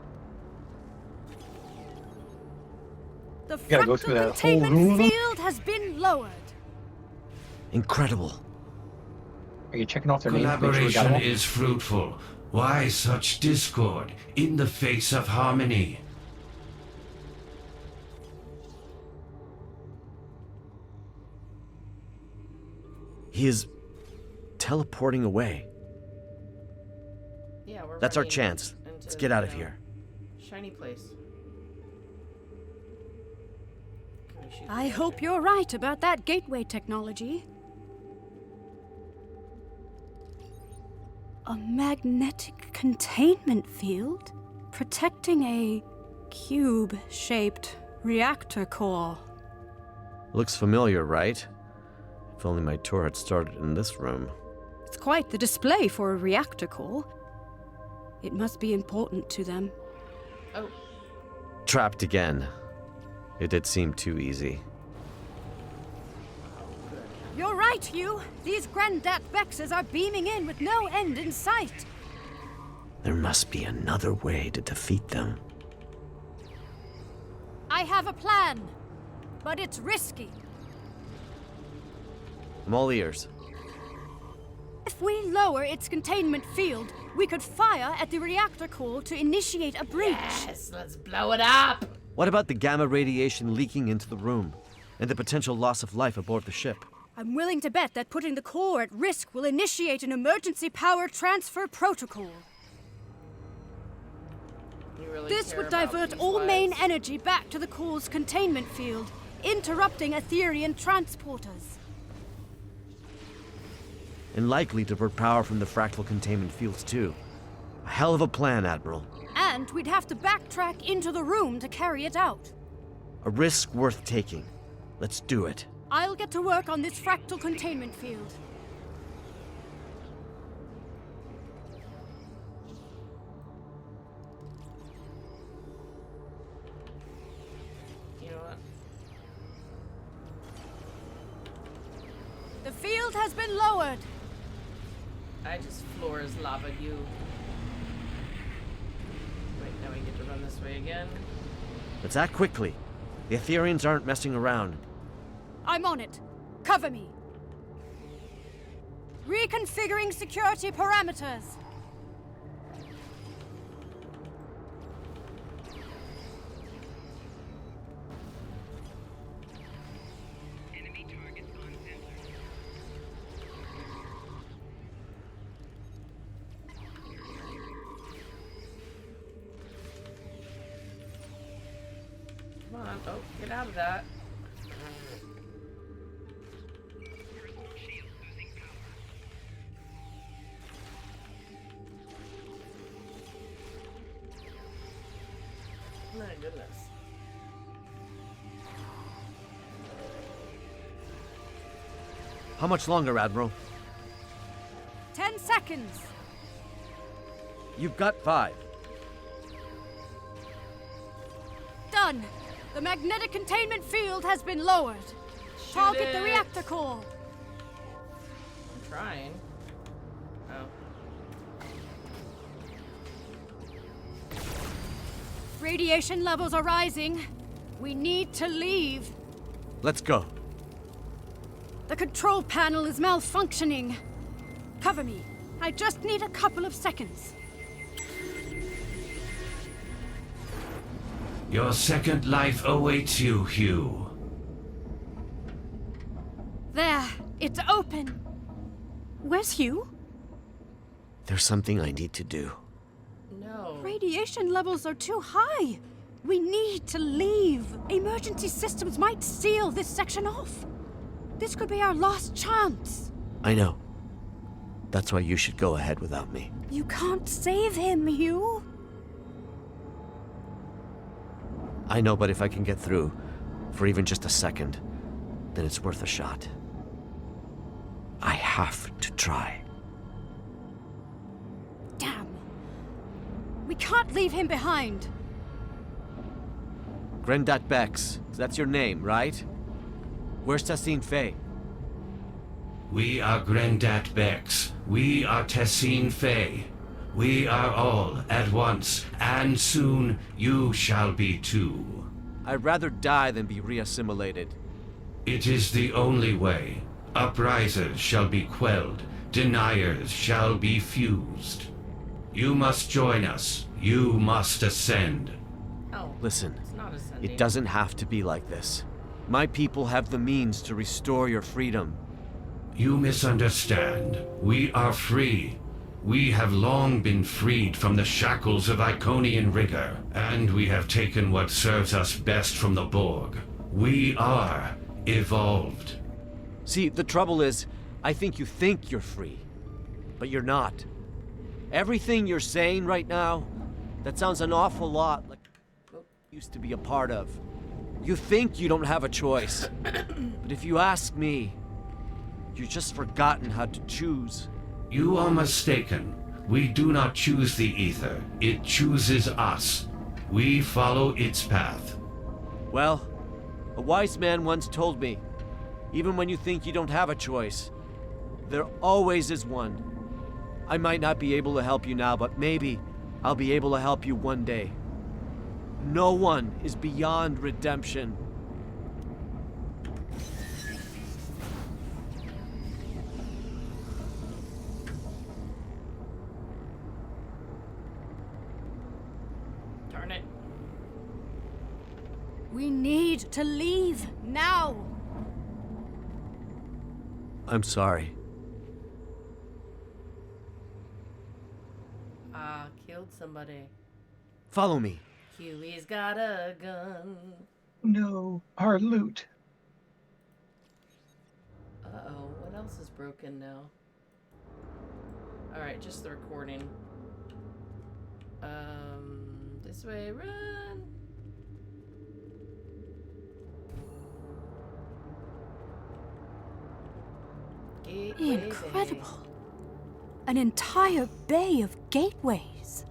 The gotta go fractal through that whole containment room? field has been lowered. Incredible. Are you checking off their names? Make sure we got Collaboration them all? is fruitful. Why such discord in the face of harmony? He is teleporting away. Yeah, we're That's our running chance. into, Let's get out of you know, here. Shiny place. Can we shoot I the hope other? you're right about that gateway technology. A magnetic containment field protecting a cube-shaped reactor core. Looks familiar, right? If only my tour had started in this room. It's quite the display for a reactor core. It must be important to them. Oh, Trapped again. It did seem too easy. You're right, Hugh. These Grandat Bexes are beaming in with no end in sight. There must be another way to defeat them. I have a plan, but it's risky. I'm all ears. If we lower its containment field, we could fire at the reactor core to initiate a breach. yes, let's blow it up! What about the gamma radiation leaking into the room? And the potential loss of life aboard the ship? I'm willing to bet that putting the core at risk will initiate an emergency power transfer protocol. You really This care would about divert these all main lives? energy back to the core's containment field, interrupting Etherian transporters. And likely divert power from the fractal containment fields too. A hell of a plan, Admiral. And we'd have to backtrack into the room to carry it out. A risk worth taking. Let's do it. I'll get to work on this fractal containment field. You know what? The field has been lowered. I just floors lava you. Wait, now we get to run this way again. Let's act quickly. The Etherians aren't messing around. I'm on it. Cover me. Reconfiguring security parameters. Come on. Oh, get out of that. My goodness. How much longer, Admiral? 10 seconds. You've got 5. Done. The magnetic containment field has been lowered. Target the it. reactor core. I'm trying. Oh. Radiation levels are rising. We need to leave. Let's go. The control panel is malfunctioning. Cover me. I just need a couple of seconds. Your second life awaits you, Hugh. There. It's open. Where's Hugh? There's something I need to do. No. Radiation levels are too high. We need to leave. Emergency systems might seal this section off. This could be our last chance. I know. That's why you should go ahead without me. You can't save him, Hugh. I know, but if I can get through, for even just a second, then it's worth a shot. I have to try. Damn. We can't leave him behind. Grendat Bex, that's your name, right? Where's Tassine Fey? We are Grendat Bex. We are Tessine Fey. We are all at once, and soon you shall be too. I'd rather die than be reassimilated. It is the only way. Uprisers shall be quelled. Deniers shall be fused. You must join us. You must ascend. Oh, Listen, it's not ascending. it doesn't have to be like this. My people have the means to restore your freedom. You misunderstand. We are free. We have long been freed from the shackles of Iconian rigor, and we have taken what serves us best from the Borg. We are evolved. See, the trouble is, I think you're free. But you're not. Everything you're saying right now, that sounds an awful lot like you used to be a part of. You think you don't have a choice. But if you ask me, you've just forgotten how to choose. You are mistaken. We do not choose the ether. It chooses us. We follow its path. Well, a wise man once told me, even when you think you don't have a choice, there always is one. I might not be able to help you now, but maybe I'll be able to help you one day. No one is beyond redemption. Darn it. We need to leave now. I'm sorry. Killed somebody. Follow me. Huey's got a gun. No, our loot. Uh-oh, what else is broken now? Alright, just the recording. This way, run! Gateway Incredible. Bay. An entire bay of gateways.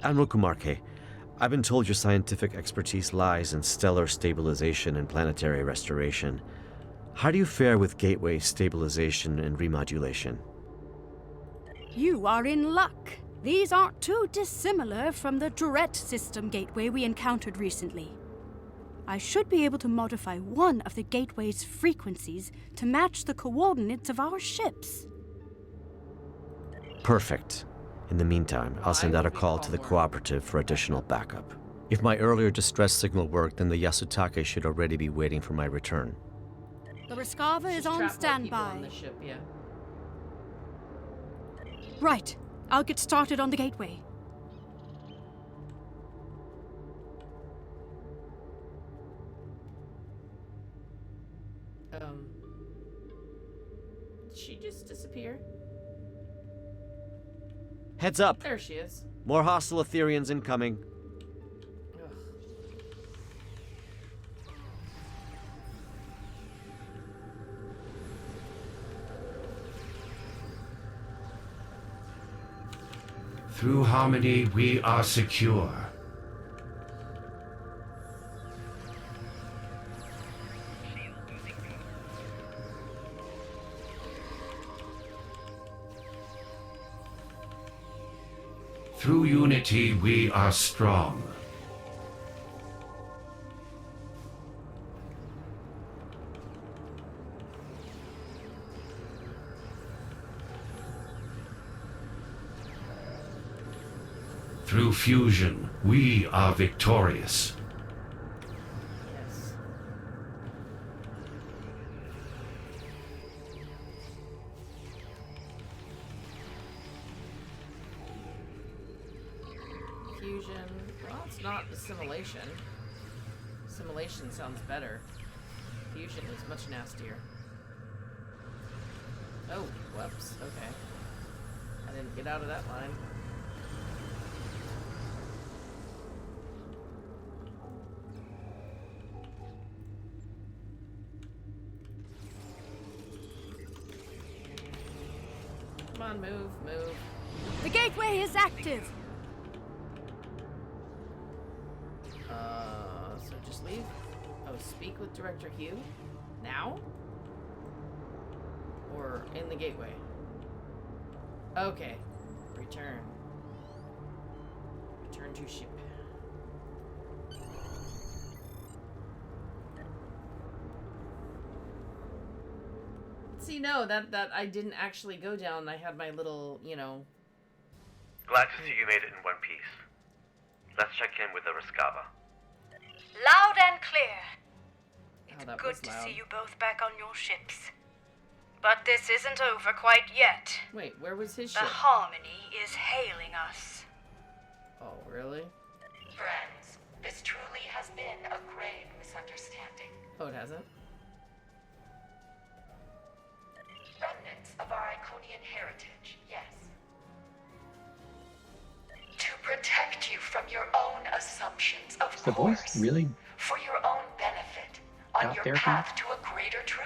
Admiral Kumarke, I've been told your scientific expertise lies in stellar stabilization and planetary restoration. How do you fare with gateway stabilization and remodulation? You are in luck. These aren't too dissimilar from the Duret system gateway we encountered recently. I should be able to modify one of the gateway's frequencies to match the coordinates of our ships. Perfect. In the meantime, I'll send out a call to the cooperative for additional backup. If my earlier distress signal worked, then the Yasutake should already be waiting for my return. The Rescava is on Trap more people standby. on the ship, yeah. Right. I'll get started on the gateway. Did she just disappear? Heads up! There she is. More hostile Etherians incoming. Ugh. Through harmony, we are secure. Through unity, we are strong. Through fusion, we are victorious. Yes. Fusion. Well, it's not assimilation. Assimilation sounds better. Fusion is much nastier. Oh, whoops. Okay. I didn't get out of that line. Come on, move, move. The gateway is active. Leave. Oh, speak with Director Hugh? Now? Or in the gateway? Okay. Return. Return to ship. See, no, that I didn't actually go down. I had my little, you know... Glad to see you made it in one piece. Let's check in with the Rescava. Loud and clear. It's that good was to loud. see you both back on your ships. But this isn't over quite yet. Wait, where was his The ship? Harmony is hailing us. Oh, really? Friends, this truly has been a grave misunderstanding. Oh, it hasn't? Remnants of our Iconian heritage, yes. To protect you from your own assumptions, of Is the course. voice really For your own benefit, on out your there for you? path to a greater truth.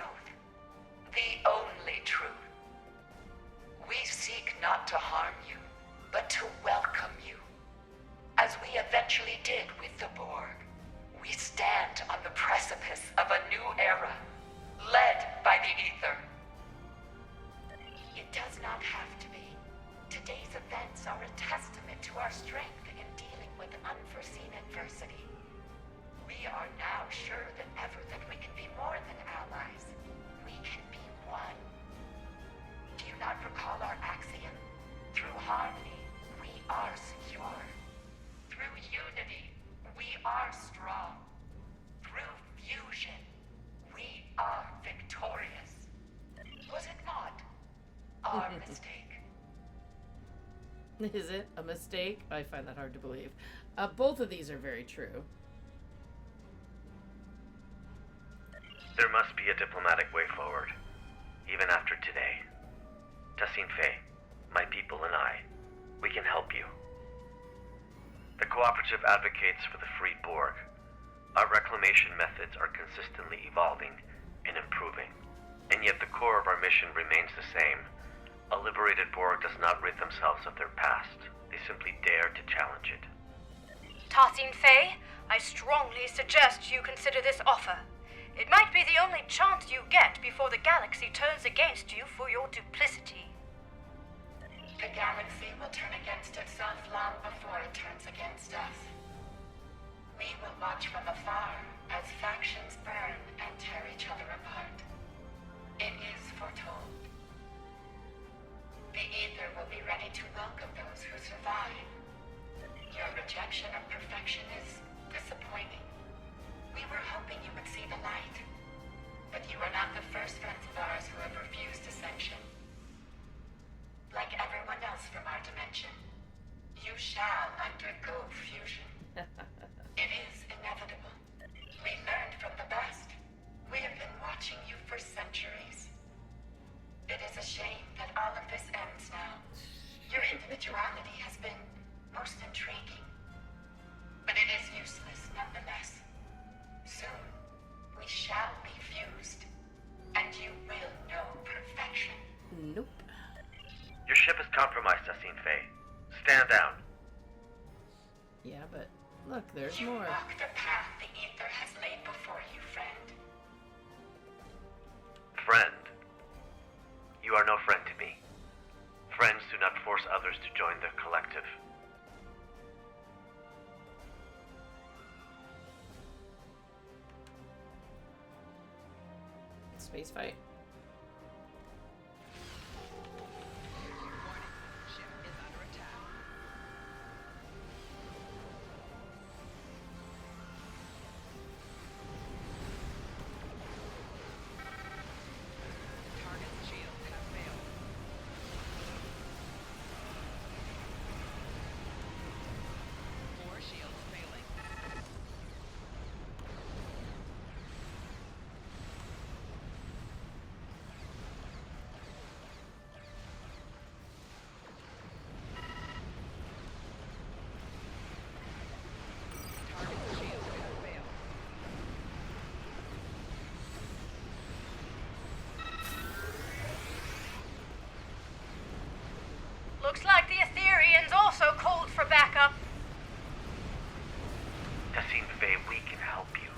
The only truth. We seek not to harm you, but to welcome you. As we eventually did with the Borg, we stand on the precipice of a new era, led by the Ether. It does not have to be. Today's events are a testament to our strength in dealing with unforeseen adversity. We are now sure than ever that we can be more than allies. We can be one. Do you not recall our axiom? Through harmony, we are secure. Through unity, we are strong. Through fusion, we are victorious. Was it not our mistake? Is it a mistake? I find that hard to believe. Both of these are very true. There must be a diplomatic way forward, even after today. Tassine Fey, my people and I, we can help you. The cooperative advocates for the free Borg. Our reclamation methods are consistently evolving and improving, and yet the core of our mission remains the same. A liberated Borg does not rid themselves of their past. They simply dare to challenge it. Tassine Fey, I strongly suggest you consider this offer. It might be the only chance you get before the galaxy turns against you for your duplicity. The galaxy will turn against itself long before it turns against us. We will watch from afar as factions burn and tear each other apart. It is foretold. The Ether will be ready to welcome those who survive. Your rejection of perfection is disappointing. We were hoping you would see the light, but you are not the first friends of ours who have refused ascension. Like everyone else from our dimension, you shall undergo fusion. It is inevitable. We learned from the best. We have been watching you for centuries. It is a shame that all of this ends now. Your individuality has been most intriguing, but it is useless nonetheless. Soon, we shall be fused, and you will know perfection. Nope. Your ship is compromised, Tassine Fey. Stand down. Yeah, but look, there's You more. walk the path the Ether has laid before you, friend. Friend. You are no friend to me. Friends do not force others to join the collective. Space fight. Looks like the Etherians also called for backup. Tassine Fey, we can help you.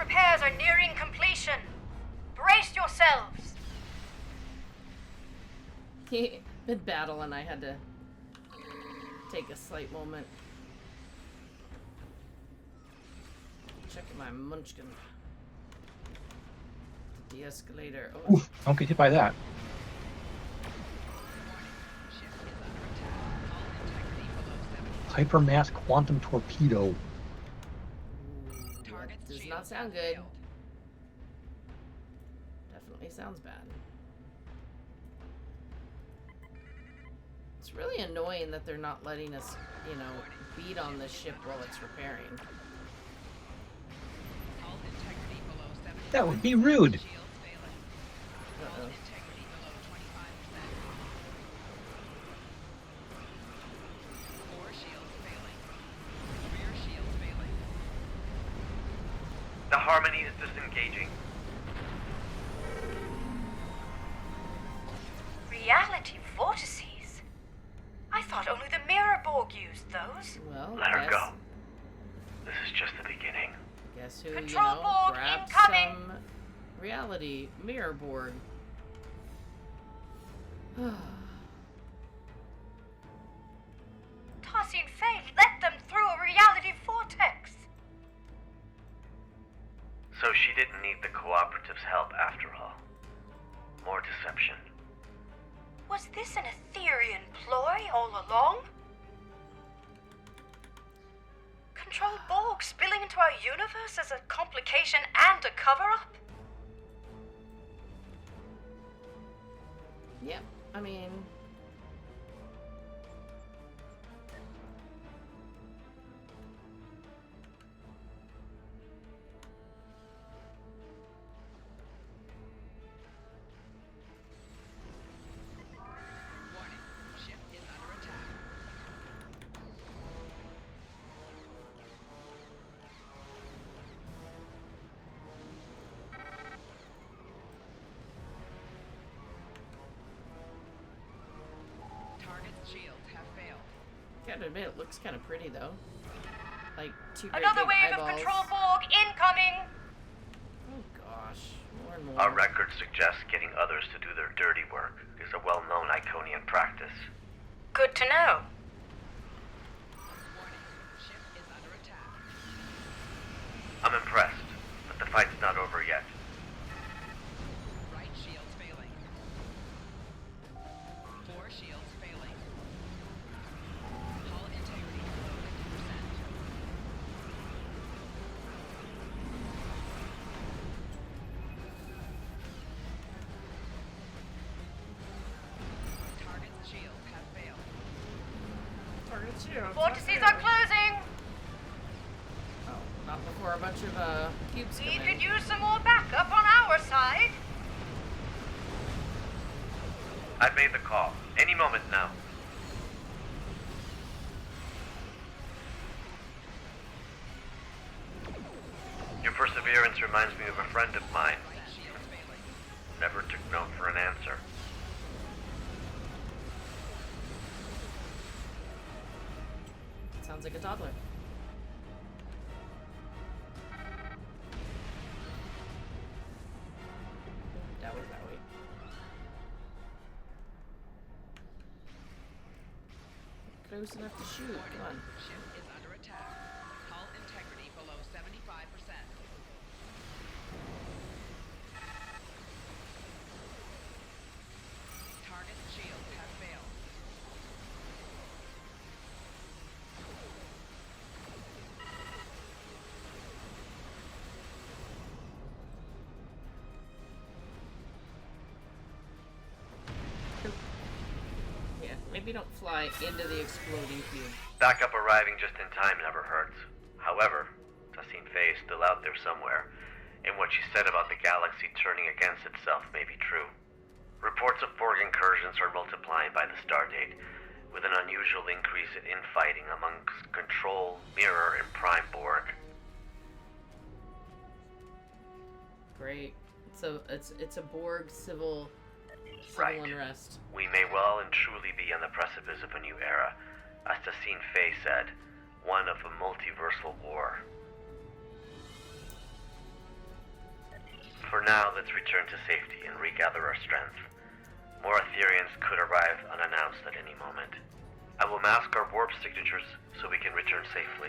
repairs are nearing completion. Brace yourselves. Mid-battle, and I had to take a slight moment. Checking my munchkin. De-escalator. Oh, Oof, don't get hit by that. Hypermass quantum torpedo. that does not sound good. Definitely sounds bad. It's really annoying that they're not letting us, you know, beat on the ship while it's repairing. That would be rude. Uh-oh. The Harmony is disengaging. Reality vortices? I thought only the Mirror Borg used those. Well, Let her guess, go. This is just the beginning. guess who, Control you know, Borg grabbed incoming. some reality mirror board. Tossing Faye let them through a reality vortex. So she didn't need the Cooperative's help after all. More deception. Was this an Etherian ploy all along? Control Borg spilling into our universe as a complication and a cover-up? Yep, I mean... Gotta admit, it looks kind of pretty though. Like two great Another big wave eyeballs. of Control Borg incoming! Oh gosh, more and more. Our records suggest getting others to do their dirty work is a well-known Iconian practice. Good to know. I'm impressed, but the fight's not over yet. Right shield's failing. 4 shields failing. Hull integrity below 50%. Target's shields have failed. Target shield. Vortices are closing! Oh, not before a bunch of cubes We come could in. use some more backup on our side. I've made the call. Any moment now. Your perseverance reminds me of a friend of mine. Never took no for an answer. Sounds like a toddler. Dowie, dowie. Close enough to shoot. Come on. Ship is under attack. Hull integrity below 75%. Target's shields have failed. Yeah, maybe don't fly into the exploding cube. Backup arriving just in time never hurts. However, Tassine Faye is still out there somewhere, and what she said about the galaxy turning against itself may be true. Reports of Borg incursions are multiplying by the stardate, with an unusual increase in infighting amongst Control, Mirror, and Prime Borg. Great. It's a Borg civil Right. unrest. We may well and truly be on the precipice of a new era, as Tassine Faye said, one of a multiversal war. For now, let's return to safety and regather our strength. More Ethereans could arrive unannounced at any moment. I will mask our warp signatures so we can return safely.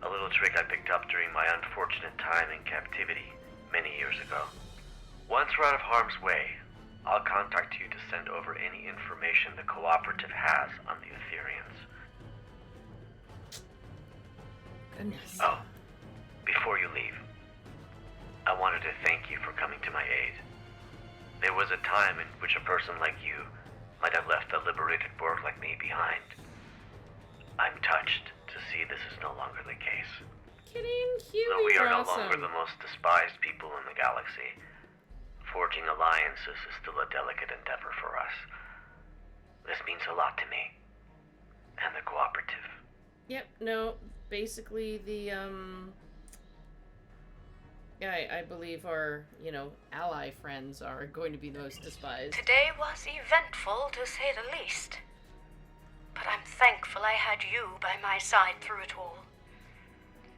A little trick I picked up during my unfortunate time in captivity many years ago. Once we're out of harm's way, I'll contact you to send over any information the Cooperative has on the Ethereans. Goodness. Oh, before you leave, I wanted to thank you for coming to my aid. There was a time in which a person like you might have left a liberated Borg like me behind. I'm touched to see this is no longer the case. Kidding, Huey, Though we are no awesome. longer the most despised people in the galaxy, forging alliances is still a delicate endeavor for us. This means a lot to me. And the Cooperative. Yep, no, basically the, I believe our, ally friends are going to be the most despised. Today was eventful, to say the least. But I'm thankful I had you by my side through it all.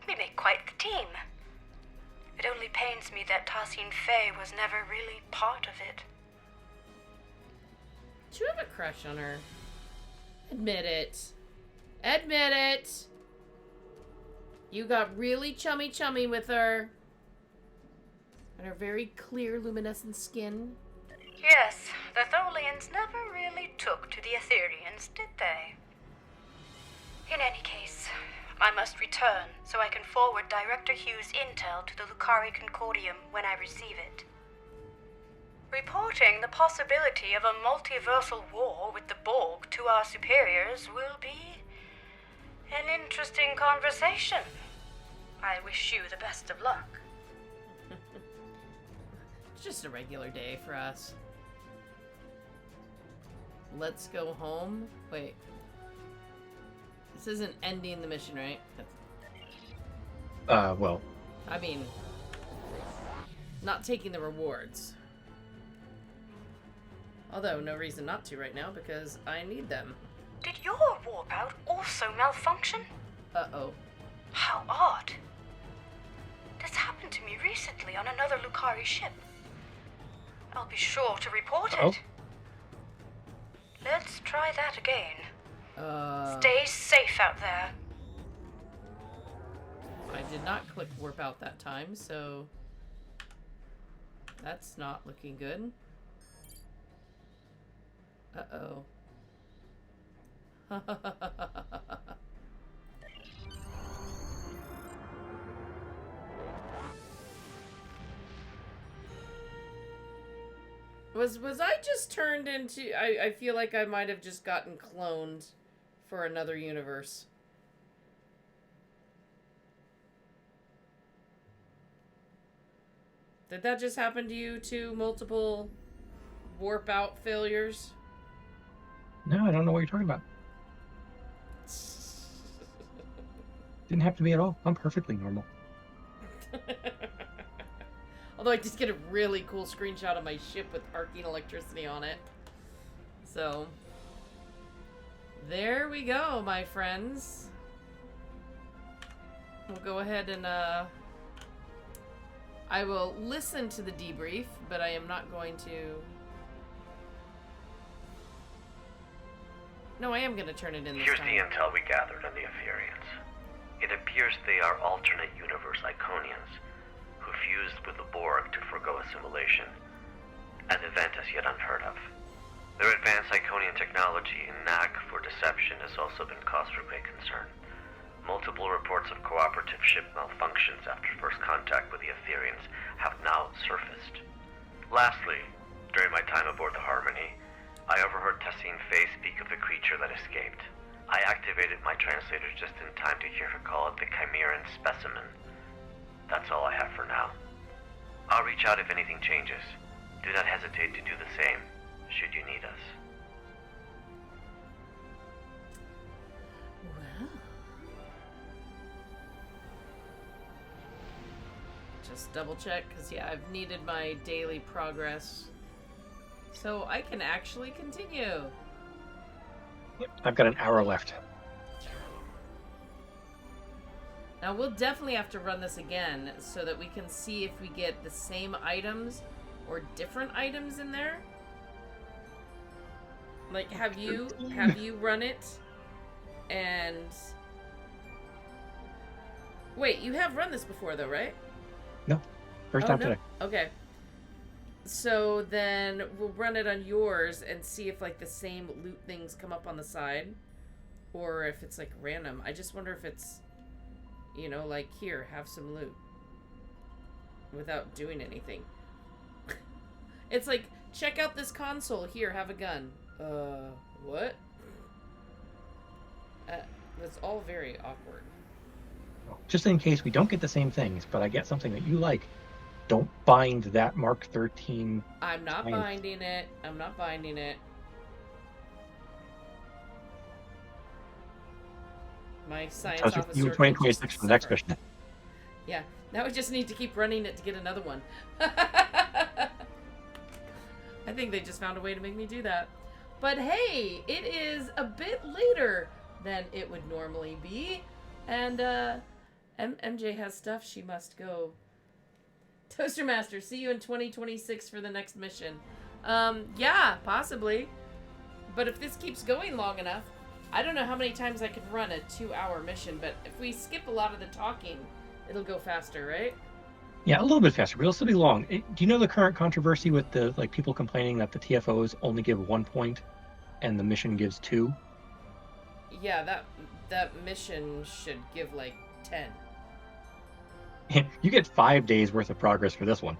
We make quite the team. It only pains me that Tassine Faye was never really part of it. Do you have a crush on her? Admit it. Admit it! You got really chummy with her. And her very clear luminescent skin. Yes, the Tholians never really took to the Ethereans, did they? In any case, I must return so I can forward Director Hughes' intel to the Lucari Concordium when I receive it. Reporting the possibility of a multiversal war with the Borg to our superiors will be an interesting conversation. I wish you the best of luck. It's just a regular day for us. Let's go home. Wait. This isn't ending the mission, right? Well. I mean, not taking the rewards. Although, no reason not to right now, because I need them. Did your warp out also malfunction? Uh-oh. How odd. This happened to me recently on another Lucari ship. I'll be sure to report it. Let's try that again. Stay safe out there. I did not click warp out that time, so that's not looking good. Uh-oh. Was I just turned into... I feel like I might have just gotten cloned for another universe. Did that just happen to you too? Multiple warp out failures? No, I don't know what you're talking about. Didn't have to be at all. I'm perfectly normal. Although I just get a really cool screenshot of my ship with arcing electricity on it. So, there we go, my friends. We'll go ahead and, I will listen to the debrief, but I am not going to... No, I am going to turn it in this Here's time. the intel we gathered on the Ethereans. It appears they are alternate universe Iconians who fused with the Borg to forgo assimilation, an event as yet unheard of. Their advanced Iconian technology and knack for deception has also been cause for great concern. Multiple reports of cooperative ship malfunctions after first contact with the Ethereans have now surfaced. Lastly, during my time aboard the Harmony, I overheard Tassine Faye speak of the creature that escaped. I activated my translator just in time to hear her call it the Chimeran specimen. That's all I have for now. I'll reach out if anything changes. Do not hesitate to do the same, should you need us. Well... Just double check, because yeah, I've needed my daily progress. So I can actually continue. Yep, I've got an hour left. Now, we'll definitely have to run this again so that we can see if we get the same items or different items in there. Like, have you run it? And... Wait, you have run this before, though, right? No. First time today. Okay. So then we'll run it on yours and see if, like, the same loot things come up on the side. Or if it's, like, random. I just wonder if it's, you know, like, here, have some loot. Without doing anything. It's like, check out this console. Here, have a gun. What? That's all very awkward. Just in case we don't get the same things, but I get something that you like, don't bind that Mark 13. I'm not binding it. I'm not binding it. My science officer... You 2026 for the next mission. Yeah, now we just need to keep running it to get another one. I think they just found a way to make me do that. But hey, it is a bit later than it would normally be. And, MJ has stuff. She must go. Toaster Master, see you in 2026 for the next mission. Yeah, possibly. But if this keeps going long enough, I don't know how many times I could run a 2-hour mission, but if we skip a lot of the talking, it'll go faster, right? Yeah, a little bit faster, but it'll still be long. Do you know the current controversy with the people complaining that the TFOs only give 1 point and the mission gives 2? Yeah, that mission should give like 10. You get 5 days worth of progress for this one.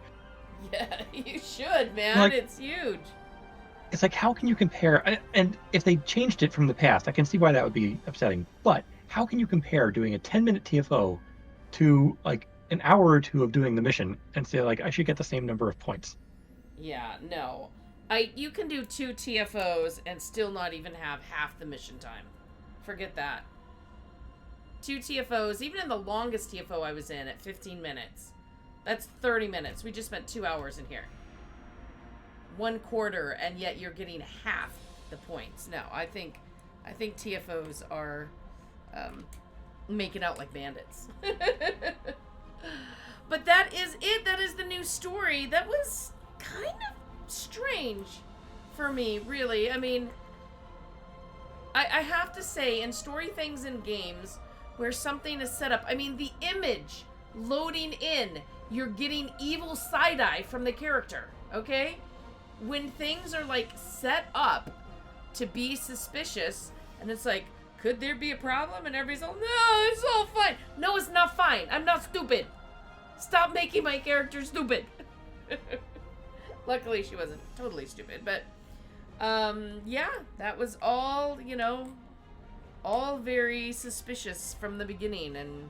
Yeah, you should, man. Like, it's huge. It's like, how can you compare? And if they changed it from the past, I can see why that would be upsetting. But how can you compare doing a 10-minute TFO to like an hour or two of doing the mission and say, like, I should get the same number of points? Yeah, no. You can do 2 TFOs and still not even have half the mission time. Forget that. 2 TFOs, even in the longest TFO I was in at 15 minutes. That's 30 minutes. We just spent 2 hours in here. 1/4, and yet you're getting half the points. No, I think TFOs are making out like bandits. But that is it. That is the new story. That was kind of strange for me, really. I mean, I have to say, in story things in games where something is set up, I mean, the image loading in, you're getting evil side-eye from the character, okay? When things are, like, set up to be suspicious, and it's like, could there be a problem? And everybody's all, no, it's all fine. No, it's not fine. I'm not stupid. Stop making my character stupid. Luckily, she wasn't totally stupid, but, yeah, that was all, you know, all very suspicious from the beginning, and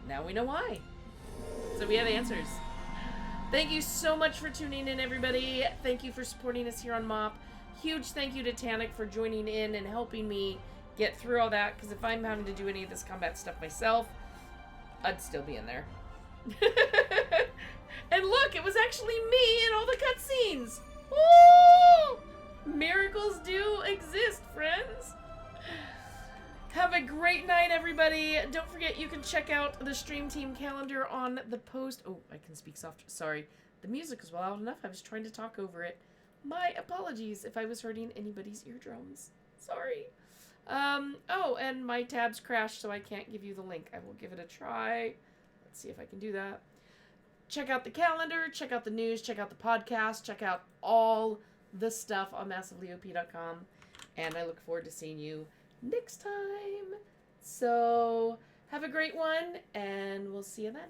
now we know why. So we have answers. Thank you so much for tuning in, everybody. Thank you for supporting us here on MOP. Huge thank you to Tanic for joining in and helping me get through all that, because if I'm having to do any of this combat stuff myself, I'd still be in there. And look, it was actually me in all the cutscenes. Woo! Miracles do exist, friends. Have a great night, everybody. Don't forget, you can check out the Stream Team calendar on the post. Oh, I can speak soft. Sorry. The music was loud enough. I was trying to talk over it. My apologies if I was hurting anybody's eardrums. Sorry. Oh, and my tabs crashed, so I can't give you the link. I will give it a try. Let's see if I can do that. Check out the calendar, check out the news, check out the podcast, check out all the stuff on massivelyop.com. And I look forward to seeing you next time. So, have a great one, and we'll see you then.